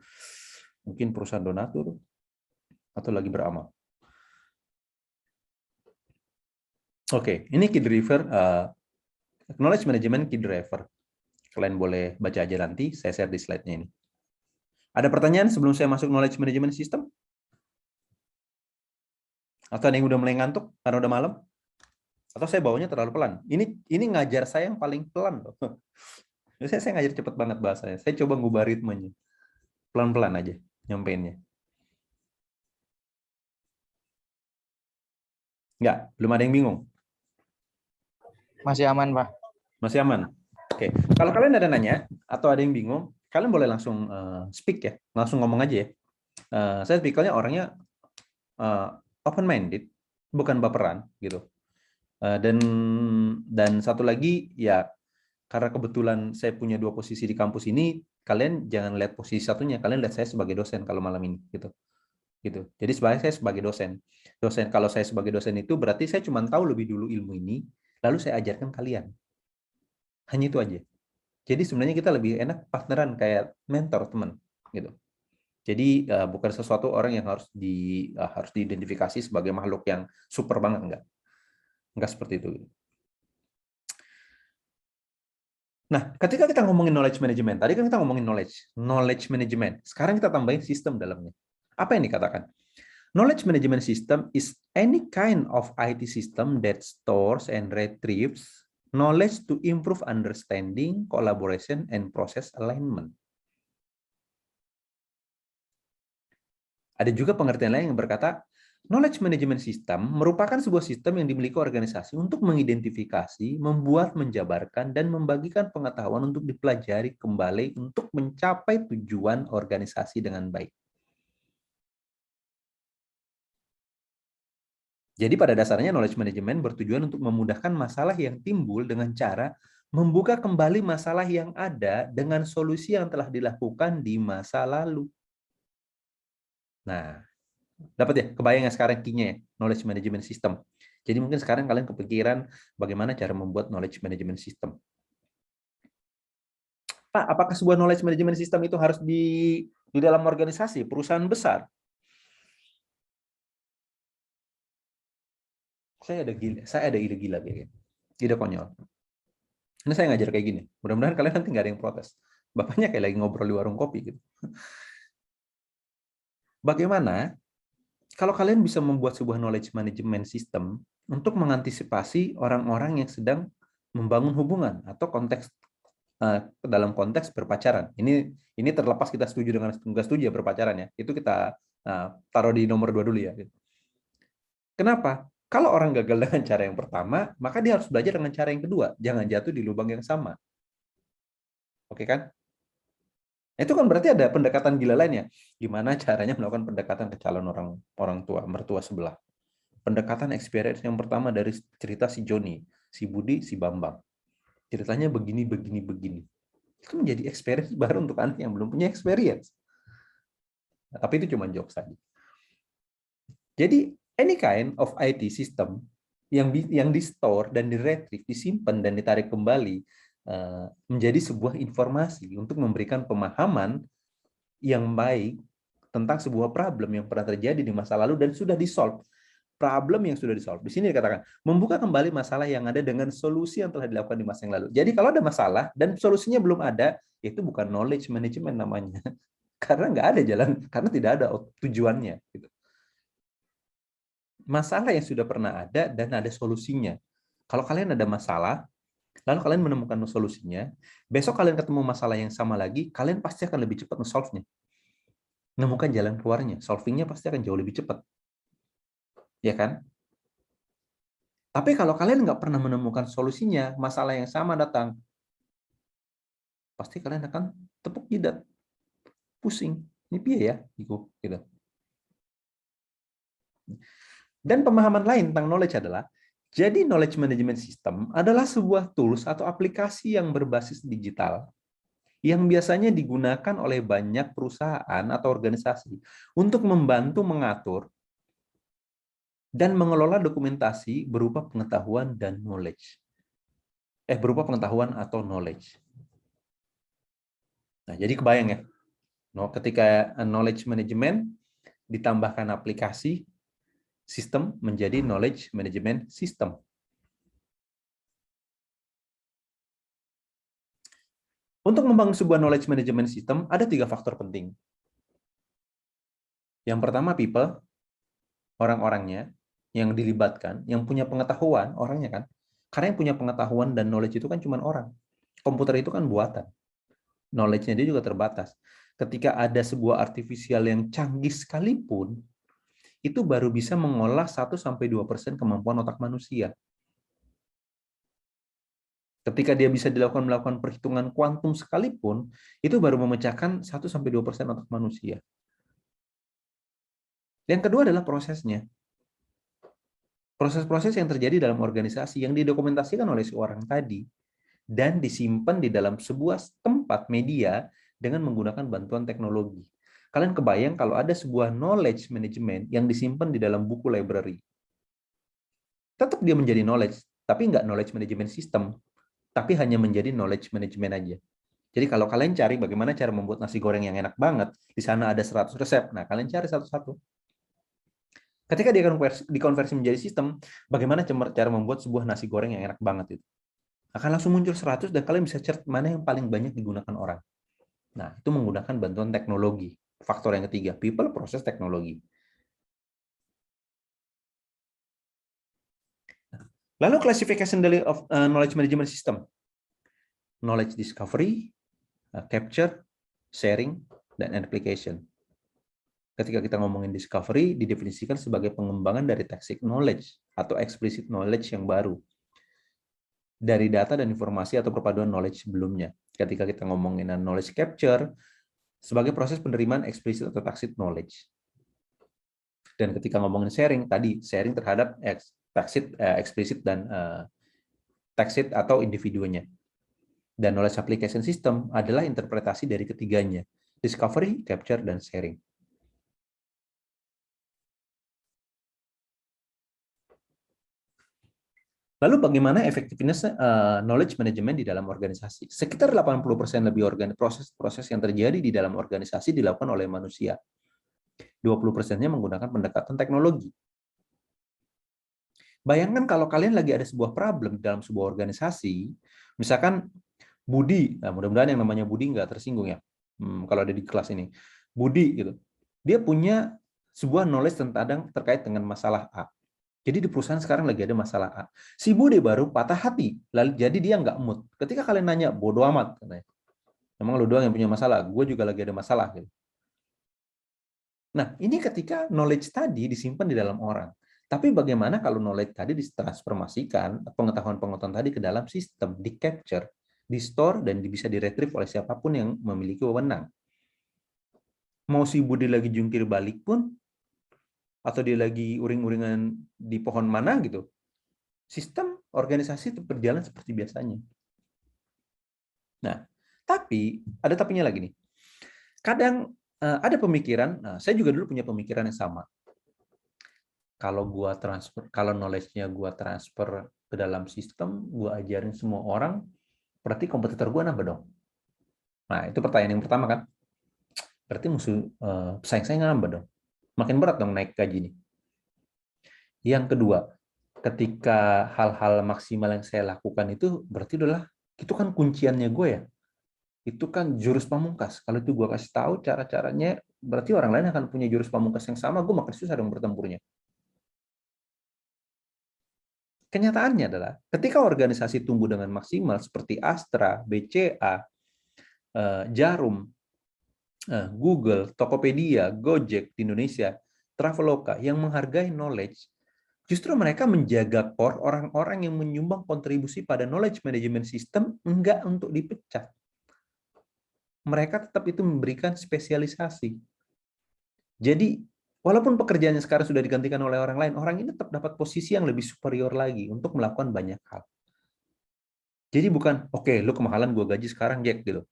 mungkin perusahaan donatur atau lagi beramal. Oke, ini key driver, knowledge management key driver. Kalian boleh baca aja nanti, saya share di slide-nya ini. Ada pertanyaan sebelum saya masuk knowledge management system? Atau ada yang udah mulai ngantuk karena udah malam? Atau saya bawanya terlalu pelan? Ini ngajar saya yang paling pelan loh. Biasanya saya ngajar cepet banget bahasanya. Saya coba ngubah ritmenya. Pelan-pelan aja nyampeinnya. Enggak, belum ada yang bingung. Masih aman, Pak. Masih aman. Oke, kalau kalian ada nanya atau ada yang bingung, kalian boleh langsung speak ya, langsung ngomong aja ya. Saya tipikalnya orangnya open minded, bukan baperan gitu. Dan satu lagi ya, karena kebetulan saya punya dua posisi di kampus ini, kalian jangan lihat posisi satunya, kalian lihat saya sebagai dosen kalau malam ini gitu. Jadi sebenarnya saya sebagai dosen. Kalau saya sebagai dosen itu berarti saya cuma tahu lebih dulu ilmu ini, lalu saya ajarkan kalian. Hanya itu aja. Jadi sebenarnya kita lebih enak partneran kayak mentor teman gitu. Jadi bukan sesuatu orang yang harus diidentifikasi sebagai makhluk yang super banget, enggak seperti itu. Nah, ketika kita ngomongin knowledge management, tadi kan kita ngomongin knowledge management. Sekarang kita tambahin sistem dalamnya. Apa yang dikatakan? Knowledge management system is any kind of IT system that stores and retrieves knowledge to improve understanding, collaboration, and process alignment. Ada juga pengertian lain yang berkata, knowledge management system merupakan sebuah sistem yang dimiliki organisasi untuk mengidentifikasi, membuat, menjabarkan, dan membagikan pengetahuan untuk dipelajari kembali untuk mencapai tujuan organisasi dengan baik. Jadi pada dasarnya knowledge management bertujuan untuk memudahkan masalah yang timbul dengan cara membuka kembali masalah yang ada dengan solusi yang telah dilakukan di masa lalu. Nah, dapat ya, kebayang ya sekarang key-nya ya, knowledge management system. Jadi mungkin sekarang kalian kepikiran bagaimana cara membuat knowledge management system. Pak, apakah sebuah knowledge management system itu harus di dalam organisasi, perusahaan besar? Saya ada ide gila kayak gini. Ide konyol. Ini saya ngajar kayak gini. Mudah-mudahan kalian nanti nggak ada yang protes. Bapaknya kayak lagi ngobrol di warung kopi gitu. Bagaimana kalau kalian bisa membuat sebuah knowledge management system untuk mengantisipasi orang-orang yang sedang membangun hubungan atau dalam konteks berpacaran. Ini terlepas kita setuju dengan nggak setuju ya berpacaran ya. Itu kita taruh di nomor 2 dulu ya. Kenapa? Kalau orang gagal dengan cara yang pertama, maka dia harus belajar dengan cara yang kedua. Jangan jatuh di lubang yang sama. Oke kan? Itu kan berarti ada pendekatan gila lainnya. Gimana caranya melakukan pendekatan ke calon orang tua, mertua sebelah. Pendekatan experience yang pertama dari cerita si Joni, si Budi, si Bambang. Ceritanya begini, begini, begini. Itu menjadi experience baru untuk anak yang belum punya experience. Nah, tapi itu cuma jokes saja. Jadi, any kind of IT system yang di-store dan di-retrieve, disimpan dan ditarik kembali menjadi sebuah informasi untuk memberikan pemahaman yang baik tentang sebuah problem yang pernah terjadi di masa lalu dan sudah di-solve. Problem yang sudah di-solve. Di sini dikatakan, membuka kembali masalah yang ada dengan solusi yang telah dilakukan di masa yang lalu. Jadi kalau ada masalah dan solusinya belum ada, itu bukan knowledge management namanya. Karena nggak ada jalan, karena tidak ada tujuannya. Gitu. Masalah yang sudah pernah ada dan ada solusinya. Kalau kalian ada masalah, lalu kalian menemukan solusinya, besok kalian ketemu masalah yang sama lagi, kalian pasti akan lebih cepat nge-solve-nya. Menemukan jalan keluarnya, solving-nya pasti akan jauh lebih cepat. Ya kan? Tapi kalau kalian nggak pernah menemukan solusinya, masalah yang sama datang, pasti kalian akan tepuk jidat, pusing. Ini piye ya? Gitu. Dan pemahaman lain tentang knowledge adalah, jadi knowledge management system adalah sebuah tools atau aplikasi yang berbasis digital yang biasanya digunakan oleh banyak perusahaan atau organisasi untuk membantu mengatur dan mengelola dokumentasi berupa pengetahuan dan knowledge. Berupa pengetahuan atau knowledge. Nah, jadi kebayang ya, ketika knowledge management ditambahkan aplikasi, sistem menjadi knowledge management system. Untuk membangun sebuah knowledge management system, ada 3 faktor penting. Yang pertama, people, orang-orangnya, yang dilibatkan, yang punya pengetahuan, orangnya kan. Karena yang punya pengetahuan dan knowledge itu kan cuma orang. Komputer itu kan buatan. Knowledge-nya dia juga terbatas. Ketika ada sebuah artifisial yang canggih sekalipun, itu baru bisa mengolah 1-2% kemampuan otak manusia. Ketika dia bisa melakukan perhitungan kuantum sekalipun, itu baru memecahkan 1-2% otak manusia. Yang kedua adalah prosesnya. Proses-proses yang terjadi dalam organisasi yang didokumentasikan oleh seorang tadi dan disimpan di dalam sebuah tempat media dengan menggunakan bantuan teknologi. Kalian kebayang kalau ada sebuah knowledge management yang disimpan di dalam buku library. Tetap dia menjadi knowledge, tapi nggak knowledge management system, tapi hanya menjadi knowledge management aja. Jadi kalau kalian cari bagaimana cara membuat nasi goreng yang enak banget, di sana ada 100 resep. Nah, kalian cari satu-satu. Ketika dia dikonversi menjadi sistem, bagaimana cara membuat sebuah nasi goreng yang enak banget itu? Akan langsung muncul 100 dan kalian bisa cari mana yang paling banyak digunakan orang. Nah, itu menggunakan bantuan teknologi. Faktor yang ketiga, people, proses, teknologi. Lalu classification of knowledge management system. Knowledge discovery, capture, sharing, dan application. Ketika kita ngomongin discovery, didefinisikan sebagai pengembangan dari tacit knowledge atau explicit knowledge yang baru dari data dan informasi atau perpaduan knowledge sebelumnya. Ketika kita ngomongin knowledge capture, sebagai proses penerimaan eksplisit atau tacit knowledge. Dan ketika ngomongin sharing, tadi sharing terhadap tacit, eksplisit, dan tacit atau individunya. Dan knowledge application system adalah interpretasi dari ketiganya, discovery, capture, dan sharing. Lalu bagaimana efektivitas knowledge management di dalam organisasi? Sekitar 80% lebih proses-proses yang terjadi di dalam organisasi dilakukan oleh manusia. 20%-nya menggunakan pendekatan teknologi. Bayangkan kalau kalian lagi ada sebuah problem dalam sebuah organisasi, misalkan Budi, nah mudah-mudahan yang namanya Budi nggak tersinggung ya, kalau ada di kelas ini. Budi, gitu, dia punya sebuah knowledge terkait dengan masalah A. Jadi di perusahaan sekarang lagi ada masalah A. Si Budi baru patah hati, lalu jadi dia nggak mood. Ketika kalian nanya, bodo amat, katanya. Emang lu doang yang punya masalah, gue juga lagi ada masalah. Gitu. Nah, ini ketika knowledge tadi disimpan di dalam orang. Tapi bagaimana kalau knowledge tadi ditransformasikan, pengetahuan-pengetahuan tadi ke dalam sistem, di-capture, di-store, dan bisa di-retrieve oleh siapapun yang memiliki wewenang. Mau si Budi lagi jungkir balik pun, atau dia lagi uring-uringan di pohon mana gitu, sistem organisasi itu berjalan seperti biasanya. Nah, tapi ada tapinya lagi nih. Kadang ada pemikiran, nah saya juga dulu punya pemikiran yang sama. Kalau gua transfer, kalau knowledge-nya gua transfer ke dalam sistem, gua ajarin semua orang, berarti kompetitor gua nambah dong. Nah, itu pertanyaan yang pertama kan. Berarti musuh pesaing saya nambah dong. Makin berat dong naik gaji nih. Yang kedua, ketika hal-hal maksimal yang saya lakukan itu berarti adalah itu kan kunciannya gue ya. Itu kan jurus pamungkas. Kalau itu gue kasih tahu cara-caranya, berarti orang lain akan punya jurus pamungkas yang sama, gue makin susah dong bertempurnya. Kenyataannya adalah ketika organisasi tumbuh dengan maksimal seperti Astra, BCA, Jarum, Google, Tokopedia, Gojek di Indonesia, Traveloka yang menghargai knowledge, justru mereka menjaga core orang-orang yang menyumbang kontribusi pada knowledge management system enggak untuk dipecat. Mereka tetap itu memberikan spesialisasi. Jadi, walaupun pekerjaannya sekarang sudah digantikan oleh orang lain, orang ini tetap dapat posisi yang lebih superior lagi untuk melakukan banyak hal. Jadi bukan, oke, lu kemahalan gue gaji sekarang, Jack, gitu.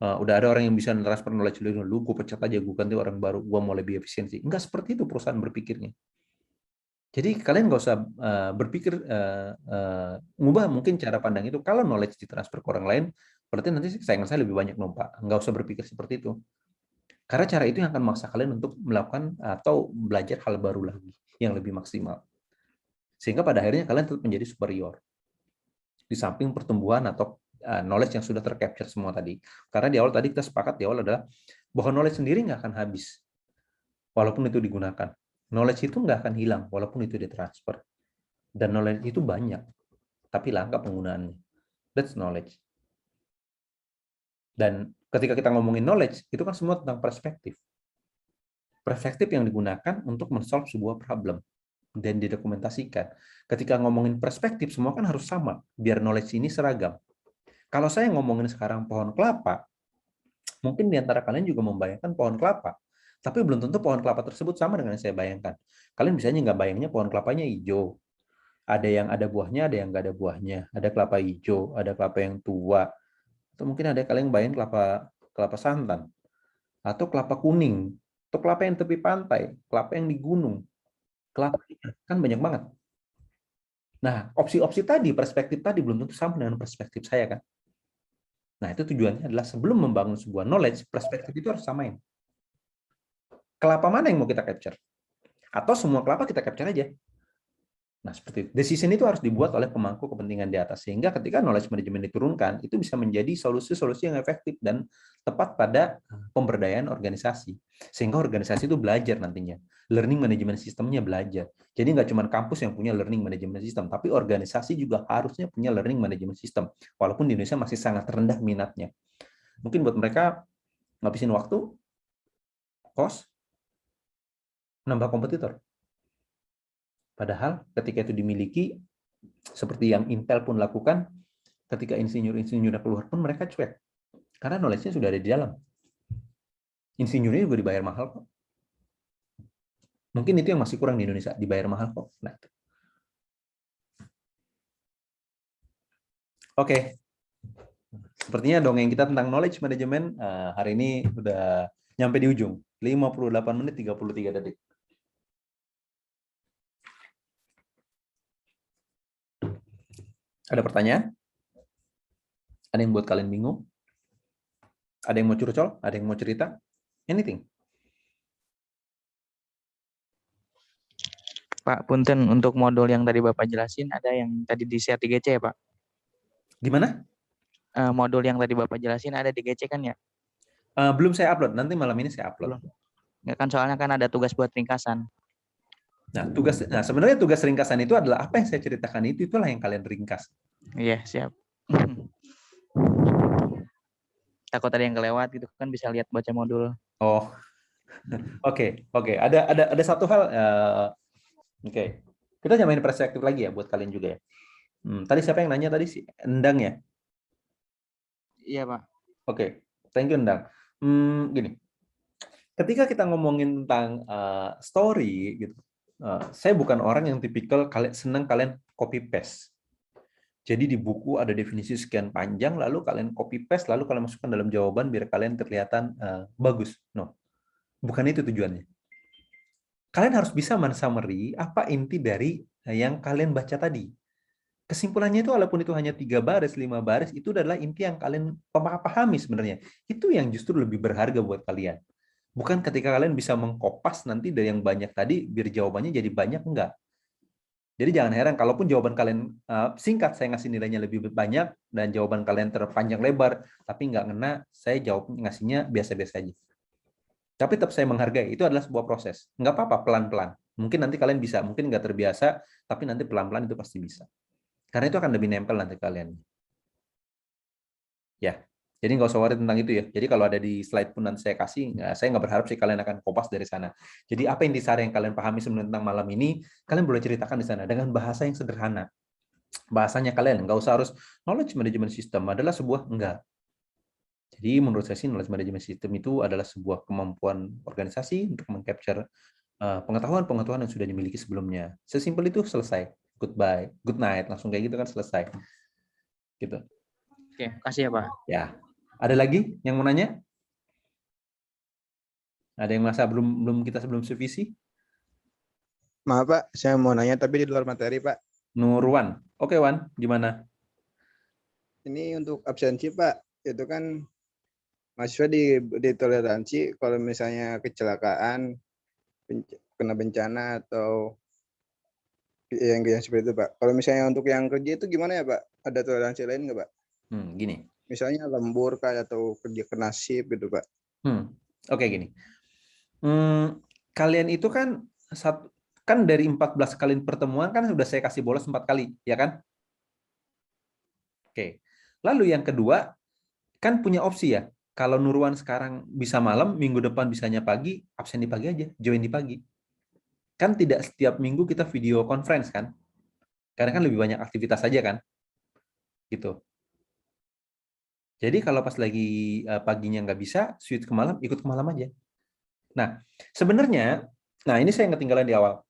Udah ada orang yang bisa transfer knowledge lu gue pecat aja, gue ganti orang baru, gue mau lebih efisiensi. Enggak seperti itu perusahaan berpikirnya. Jadi kalian nggak usah berpikir ngubah mungkin cara pandang itu. Kalau knowledge ditransfer ke orang lain, berarti nanti saingan saya lebih banyak numpak. Nggak usah berpikir seperti itu. Karena cara itu yang akan memaksa kalian untuk melakukan atau belajar hal baru lagi yang lebih maksimal. Sehingga pada akhirnya kalian tetap menjadi superior. Di samping pertumbuhan atau knowledge yang sudah tercapture semua tadi. Karena di awal tadi kita sepakat di awal adalah bahwa knowledge sendiri nggak akan habis. Walaupun itu digunakan. Knowledge itu nggak akan hilang walaupun itu ditransfer. Dan knowledge itu banyak, tapi langka penggunaannya. That's knowledge. Dan ketika kita ngomongin knowledge, itu kan semua tentang perspektif. Perspektif yang digunakan untuk men-solve sebuah problem dan didokumentasikan. Ketika ngomongin perspektif, semua kan harus sama, biar knowledge ini seragam. Kalau saya ngomongin sekarang pohon kelapa, mungkin di antara kalian juga membayangkan pohon kelapa, tapi belum tentu pohon kelapa tersebut sama dengan yang saya bayangkan. Kalian biasanya nggak bayangnya pohon kelapanya hijau. Ada yang ada buahnya, ada yang nggak ada buahnya. Ada kelapa hijau, ada kelapa yang tua. Atau mungkin ada kalian yang bayangin kelapa santan. Atau kelapa kuning. Atau kelapa yang tepi pantai. Kelapa yang di gunung. Kelapa kan banyak banget. Nah, opsi-opsi tadi, perspektif tadi belum tentu sama dengan perspektif saya kan. Nah, itu tujuannya adalah sebelum membangun sebuah knowledge, perspektif itu harus samain. Kelapa mana yang mau kita capture? Atau semua kelapa kita capture aja. Nah, seperti itu. Decision itu harus dibuat oleh pemangku kepentingan di atas. Sehingga ketika knowledge management diturunkan, itu bisa menjadi solusi-solusi yang efektif dan tepat pada pemberdayaan organisasi. Sehingga organisasi itu belajar nantinya. Learning management system-nya belajar. Jadi nggak cuma kampus yang punya learning management system, tapi organisasi juga harusnya punya learning management system. Walaupun di Indonesia masih sangat rendah minatnya. Mungkin buat mereka ngabisin waktu, cost, nambah kompetitor. Padahal ketika itu dimiliki, seperti yang Intel pun lakukan, ketika insinyur-insinyurnya keluar pun mereka cuek. Karena knowledge-nya sudah ada di dalam. Insinyurnya juga dibayar mahal kok. Mungkin itu yang masih kurang di Indonesia, dibayar mahal kok. Nah, oke. Sepertinya dongeng kita tentang knowledge management hari ini udah nyampe di ujung. 58 menit 33 detik. Ada pertanyaan? Ada yang buat kalian bingung? Ada yang mau curcol? Ada yang mau cerita? Anything? Pak, punten untuk modul yang tadi Bapak jelasin ada yang tadi di share di GC ya Pak? Gimana? Modul yang tadi Bapak jelasin ada di GC kan ya? Belum saya upload, nanti malam ini saya upload. Belum. Ya kan soalnya kan ada tugas buat ringkasan. Nah, sebenarnya tugas ringkasan itu adalah apa yang saya ceritakan itulah yang kalian ringkas. Iya, siap. Takut ada yang kelewat gitu kan bisa lihat baca modul. Oh, oke. Ada satu hal. Oke. Kita nyamain perspektif lagi ya buat kalian juga ya. Tadi siapa yang nanya tadi si Endang ya? Iya Pak. Oke, thank you Endang. Gini, ketika kita ngomongin tentang story gitu, saya bukan orang yang tipikal senang kalian copy paste. Jadi di buku ada definisi sekian panjang, lalu kalian copy paste, lalu kalian masukkan dalam jawaban biar kalian kelihatan bagus. No, bukan itu tujuannya. Kalian harus bisa men-summary apa inti dari yang kalian baca tadi. Kesimpulannya itu walaupun itu hanya 3 baris, 5 baris, itu adalah inti yang kalian pahami sebenarnya. Itu yang justru lebih berharga buat kalian. Bukan ketika kalian bisa mengkopas nanti dari yang banyak tadi, biar jawabannya jadi banyak, enggak. Jadi jangan heran, kalaupun jawaban kalian singkat, saya ngasih nilainya lebih banyak, dan jawaban kalian terpanjang lebar, tapi nggak ngena, saya ngasihnya biasa-biasa aja. Tapi tetap saya menghargai, itu adalah sebuah proses. Nggak apa-apa, pelan-pelan. Mungkin nanti kalian bisa, mungkin nggak terbiasa, tapi nanti pelan-pelan itu pasti bisa. Karena itu akan lebih nempel nanti kalian. Ya, jadi nggak usah worry tentang itu ya. Jadi kalau ada di slide pun nanti saya kasih, saya nggak berharap sih kalian akan kopas dari sana. Jadi apa intisari yang kalian pahami sebenarnya tentang malam ini, kalian boleh ceritakan di sana dengan bahasa yang sederhana. Bahasanya kalian, nggak usah harus knowledge management system adalah sebuah, enggak. Jadi menurut saya sih knowledge management system itu adalah sebuah kemampuan organisasi untuk mengcapture pengetahuan-pengetahuan yang sudah dimiliki sebelumnya. Sesimpel itu, selesai. Goodbye, good night, langsung kayak gitu kan selesai. Gitu. Oke, kasih ya Pak. Ya. Ada lagi yang mau nanya? Ada yang merasa belum kita sebelum sevisi? Maaf Pak, saya mau nanya tapi di luar materi Pak. Nurwan. Oke Wan, gimana? Ini untuk absensi Pak, itu kan mahasiswa ditoleransi kalau misalnya kecelakaan, kena bencana atau yang seperti itu Pak. Kalau misalnya untuk yang kerja itu gimana ya Pak? Ada toleransi lain nggak Pak? Gini. Misalnya lembur Pak atau kerja kena shift gitu Pak. Oke, gini. Kalian itu kan dari 14 kali pertemuan kan sudah saya kasih bolos 4 kali, ya kan? Oke. Lalu yang kedua, kan punya opsi ya. Kalau Nurwan sekarang bisa malam, minggu depan bisanya pagi, absen di pagi aja, join di pagi. Kan tidak setiap minggu kita video conference kan? Karena kan lebih banyak aktivitas saja kan? Gitu. Jadi kalau pas lagi paginya nggak bisa, switch ke malam, ikut ke malam aja. Nah, sebenarnya, ini saya yang ketinggalan di awal.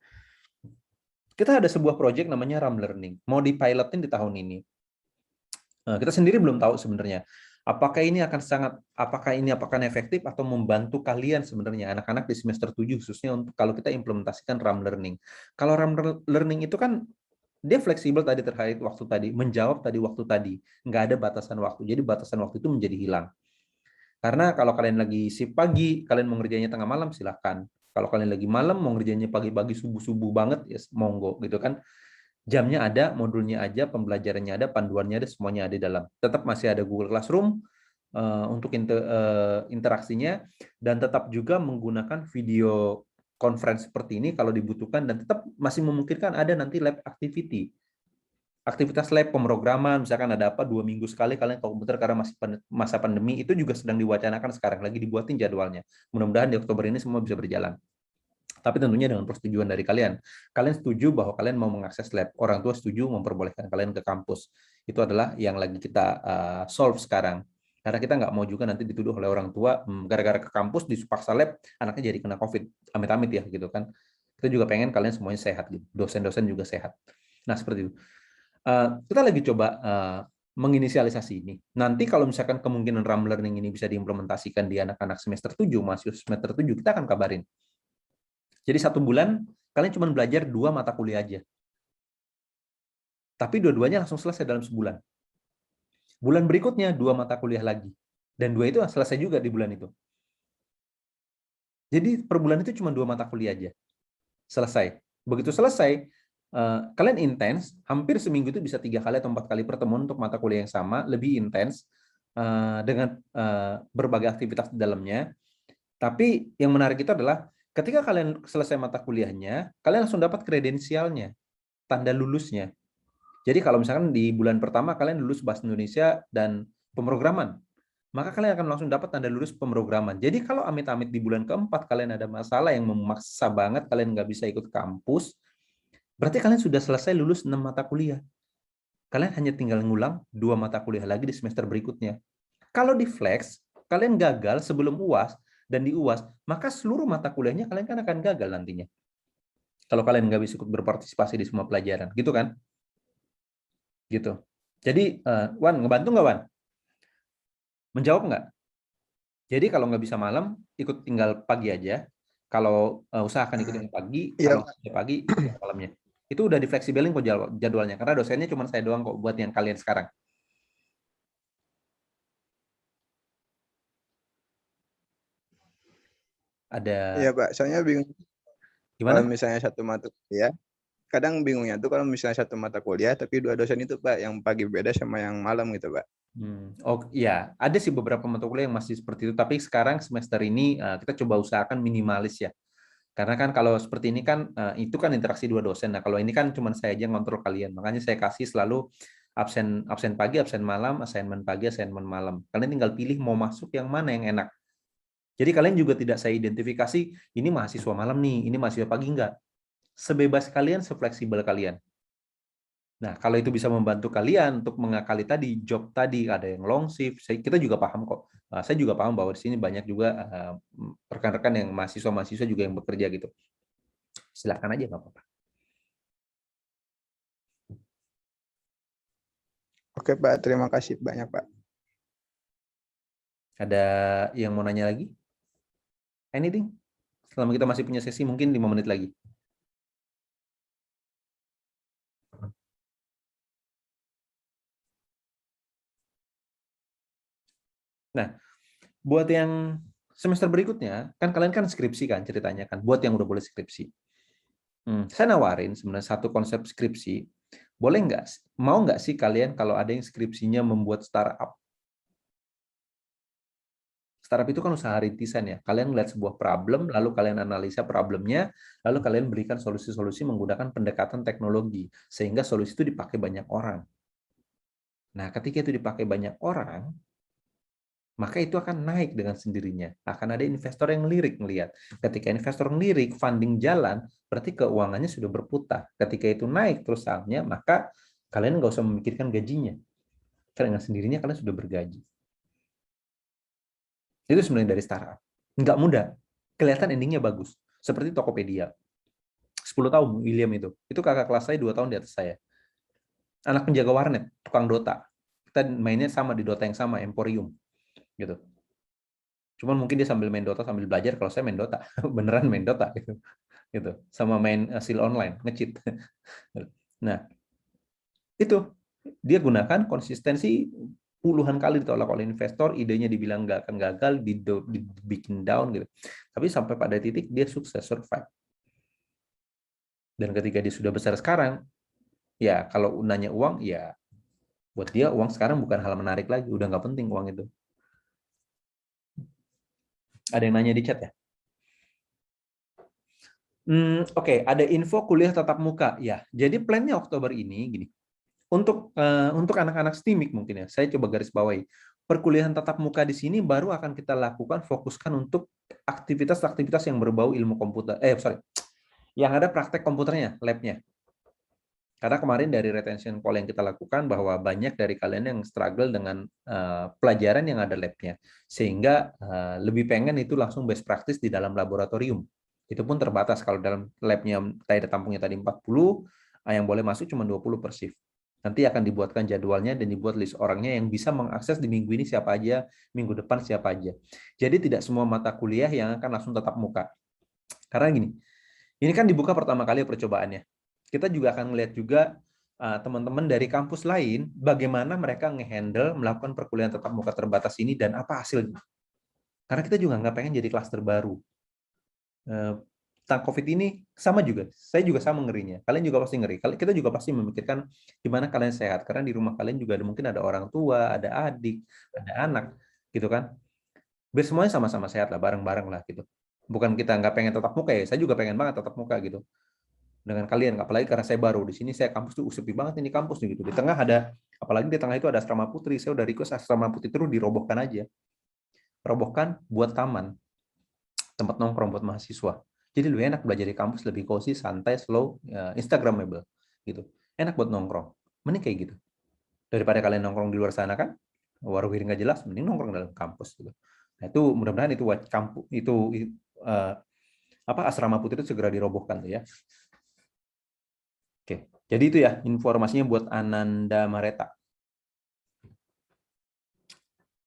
Kita ada sebuah project namanya RAM Learning, mau dipilotin di tahun ini. Kita sendiri belum tahu sebenarnya apakah ini akan efektif atau membantu kalian sebenarnya anak-anak di semester 7 khususnya untuk kalau kita implementasikan RAM Learning. Kalau RAM Learning itu kan dia fleksibel tadi terkait waktu tadi, menjawab tadi waktu tadi, nggak ada batasan waktu. Jadi batasan waktu itu menjadi hilang. Karena kalau kalian lagi shift pagi, kalian mau ngerjainnya tengah malam, silahkan. Kalau kalian lagi malam, mau ngerjainnya pagi-pagi, subuh-subuh banget, ya monggo gitu kan. Jamnya ada, modulnya aja, pembelajarannya ada, panduannya ada, semuanya ada di dalam. Tetap masih ada Google Classroom untuk interaksinya, dan tetap juga menggunakan video conference seperti ini kalau dibutuhkan, dan tetap masih memungkinkan ada nanti lab activity. Aktivitas lab pemrograman, misalkan ada apa 2 minggu sekali kalian ke komputer karena masih masa pandemi, itu juga sedang diwacanakan sekarang, lagi dibuatin jadwalnya. Mudah-mudahan di Oktober ini semua bisa berjalan. Tapi tentunya dengan persetujuan dari kalian. Kalian setuju bahwa kalian mau mengakses lab, orang tua setuju memperbolehkan kalian ke kampus. Itu adalah yang lagi kita solve sekarang. Karena kita nggak mau juga nanti dituduh oleh orang tua, gara-gara ke kampus dipaksa lab, anaknya jadi kena COVID. Amit-amit ya gitu kan. Kita juga pengen kalian semuanya sehat, gitu. Dosen-dosen juga sehat. Nah seperti itu. Kita lagi coba menginisialisasi ini. Nanti kalau misalkan kemungkinan RAM Learning ini bisa diimplementasikan di anak-anak semester 7, mahasiswa semester 7, kita akan kabarin. Jadi 1 bulan kalian cuma belajar 2 mata kuliah aja. Tapi dua-duanya langsung selesai dalam sebulan. Bulan berikutnya 2 mata kuliah lagi. Dan 2 itu selesai juga di bulan itu. Jadi per bulan itu cuma 2 mata kuliah aja. Selesai. Begitu selesai, kalian intens, hampir seminggu itu bisa 3 kali atau 4 kali pertemuan untuk mata kuliah yang sama, lebih intens, dengan berbagai aktivitas di dalamnya. Tapi yang menarik itu adalah, ketika kalian selesai mata kuliahnya, kalian langsung dapat kredensialnya, tanda lulusnya. Jadi kalau misalkan di bulan pertama kalian lulus bahasa Indonesia dan pemrograman, maka kalian akan langsung dapat tanda lulus pemrograman. Jadi kalau amit-amit di bulan keempat kalian ada masalah yang memaksa banget kalian nggak bisa ikut kampus, berarti kalian sudah selesai lulus 6 mata kuliah. Kalian hanya tinggal ngulang 2 mata kuliah lagi di semester berikutnya. Kalau di flex, kalian gagal sebelum UAS dan di UAS, maka seluruh mata kuliahnya kalian kan akan gagal nantinya. Kalau kalian nggak bisa ikut berpartisipasi di semua pelajaran, gitu kan? Gitu. Jadi, Wan, ngebantu nggak, Wan? Menjawab nggak? Jadi kalau nggak bisa malam, ikut tinggal pagi aja. Kalau usahakan ikut yang pagi, kalau nggak pagi, ikut malamnya. Itu udah difleksibelin kok jadwalnya, karena dosennya cuma saya doang kok buat yang kalian sekarang. Ada. Iya Pak, soalnya bingung Gimana? kalau misalnya satu mata kuliah. Kadang bingungnya tuh kalau misalnya satu mata kuliah, tapi 2 dosen itu Pak, yang pagi beda sama yang malam gitu Pak. Oh iya, ada sih beberapa mata kuliah yang masih seperti itu, tapi sekarang semester ini kita coba usahakan minimalis ya. Karena kan kalau seperti ini kan itu kan interaksi 2 dosen. Nah, kalau ini kan cuma saya aja ngontrol kalian. Makanya saya kasih selalu absen pagi, absen malam, assignment pagi, assignment malam. Kalian tinggal pilih mau masuk yang mana yang enak. Jadi kalian juga tidak saya identifikasi ini mahasiswa malam nih, ini mahasiswa pagi, enggak. Sebebas kalian, sefleksibel kalian. Nah, kalau itu bisa membantu kalian untuk mengakali tadi job tadi, ada yang long shift, kita juga paham kok. Saya juga paham bahwa di sini banyak juga rekan-rekan yang mahasiswa juga yang bekerja gitu. Silakan aja, nggak apa-apa. Oke Pak, terima kasih banyak Pak. Ada yang mau nanya lagi? Anything? Selama kita masih punya sesi, mungkin 5 menit lagi. Nah, buat yang semester berikutnya, kan kalian kan skripsi kan ceritanya kan, buat yang udah boleh skripsi. Saya nawarin sebenarnya satu konsep skripsi, boleh nggak, mau nggak sih kalian kalau ada yang skripsinya membuat startup? Startup itu kan usaha rintisan ya, kalian melihat sebuah problem, lalu kalian analisa problemnya, lalu kalian berikan solusi-solusi menggunakan pendekatan teknologi, sehingga solusi itu dipakai banyak orang. Nah, ketika itu dipakai banyak orang, maka itu akan naik dengan sendirinya. Akan ada investor yang lirik melihat. Ketika investor lirik, funding jalan, berarti keuangannya sudah berputar. Ketika itu naik terus sahamnya, maka kalian nggak usah memikirkan gajinya. Karena dengan sendirinya kalian sudah bergaji. Itu sebenarnya dari startup. Nggak mudah. Kelihatan endingnya bagus. Seperti Tokopedia. 10 tahun William itu. Itu kakak kelas saya 2 tahun di atas saya. Anak penjaga warnet, tukang Dota. Kita mainnya sama di Dota yang sama, Emporium. Gitu. Cuman mungkin dia sambil main Dota sambil belajar, kalau saya main Dota. Beneran main Dota gitu. Gitu. Sama main skill online, nge-cheat. Nah, itu dia gunakan konsistensi puluhan kali ditolak oleh investor, idenya dibilang nggak akan gagal, dibikin down gitu. Tapi sampai pada titik dia sukses survive. Dan ketika dia sudah besar sekarang, ya kalau nanya uang, ya buat dia uang sekarang bukan hal menarik lagi, udah nggak penting uang itu. Ada yang nanya di chat ya? Oke, ada info kuliah tatap muka. Ya, jadi plannya Oktober ini gini. Untuk anak-anak STIMIK mungkin ya, saya coba garis bawahi. Perkuliahan tatap muka di sini baru akan kita lakukan, fokuskan untuk aktivitas-aktivitas yang berbau ilmu komputer. Yang ada praktek komputernya, lab-nya. Karena kemarin dari retention poll yang kita lakukan bahwa banyak dari kalian yang struggle dengan pelajaran yang ada lab-nya. Sehingga lebih pengen itu langsung best practice di dalam laboratorium. Itu pun terbatas, kalau dalam lab-nya daya tampungnya tadi 40, yang boleh masuk cuma 20 per shift. Nanti akan dibuatkan jadwalnya dan dibuat list orangnya yang bisa mengakses di minggu ini siapa aja, minggu depan siapa aja. Jadi tidak semua mata kuliah yang akan langsung tatap muka. Karena gini, ini kan dibuka pertama kali percobaannya. Kita juga akan melihat juga teman-teman dari kampus lain, bagaimana mereka ngehandle melakukan perkuliahan tatap muka terbatas ini dan apa hasilnya. Karena kita juga nggak pengen jadi klaster baru. Tentang COVID ini sama juga, saya juga sama ngerinya. Kalian juga pasti ngeri. Kita juga pasti memikirkan gimana kalian sehat, karena di rumah kalian juga mungkin ada orang tua, ada adik, ada anak, gitu kan. Biar semuanya sama-sama sehat lah, bareng-bareng lah gitu. Bukan kita nggak pengen tatap muka ya, saya juga pengen banget tatap muka gitu. Dengan kalian, apalagi karena saya baru di sini, saya kampus tuh sepi banget ini kampus nih gitu. Di tengah ada, apalagi di tengah itu ada asrama putri, saya udah request asrama putri terus dirobohkan aja, robohkan buat taman, tempat nongkrong buat mahasiswa. Jadi lebih enak belajar di kampus, lebih cozy, santai, slow, instagramable gitu. Enak buat nongkrong. Mending kayak gitu. Daripada kalian nongkrong di luar sana kan, warung nggak jelas, mending nongkrong dalam kampus gitu. Nah itu mudah-mudahan itu kampus itu asrama putri itu segera dirobohkan tuh ya. Oke, jadi itu ya informasinya buat Ananda Mareta.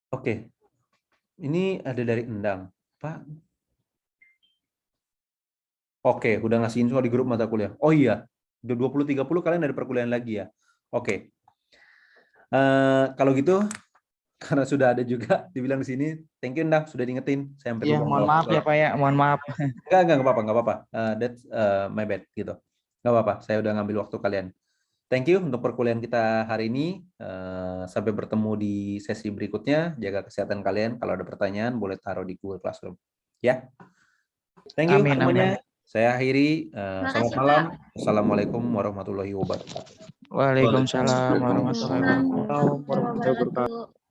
Oke, ini ada dari Endang, Pak. Oke, udah ngasih info di grup mata kuliah. Oh iya, udah 20-30 kalian ada perkuliahan lagi ya. Oke, kalau gitu, karena sudah ada juga dibilang di sini, thank you Endang sudah diingetin. Saya sampai Iya, lupa. mohon maaf ya Pak ya, mohon maaf. Enggak apa-apa. That's my bad gitu. Enggak apa-apa, saya udah ngambil waktu kalian. Thank you untuk perkuliahan kita hari ini. Sampai bertemu di sesi berikutnya. Jaga kesehatan kalian. Kalau ada pertanyaan, boleh taruh di Google Classroom. Ya. Thank you Amin, semuanya. amin. Saya akhiri. Selamat Makasih, malam. Pak. Assalamualaikum warahmatullahi wabarakatuh. Waalaikumsalam warahmatullahi wabarakatuh. Waalaikumsalam warahmatullahi wabarakatuh.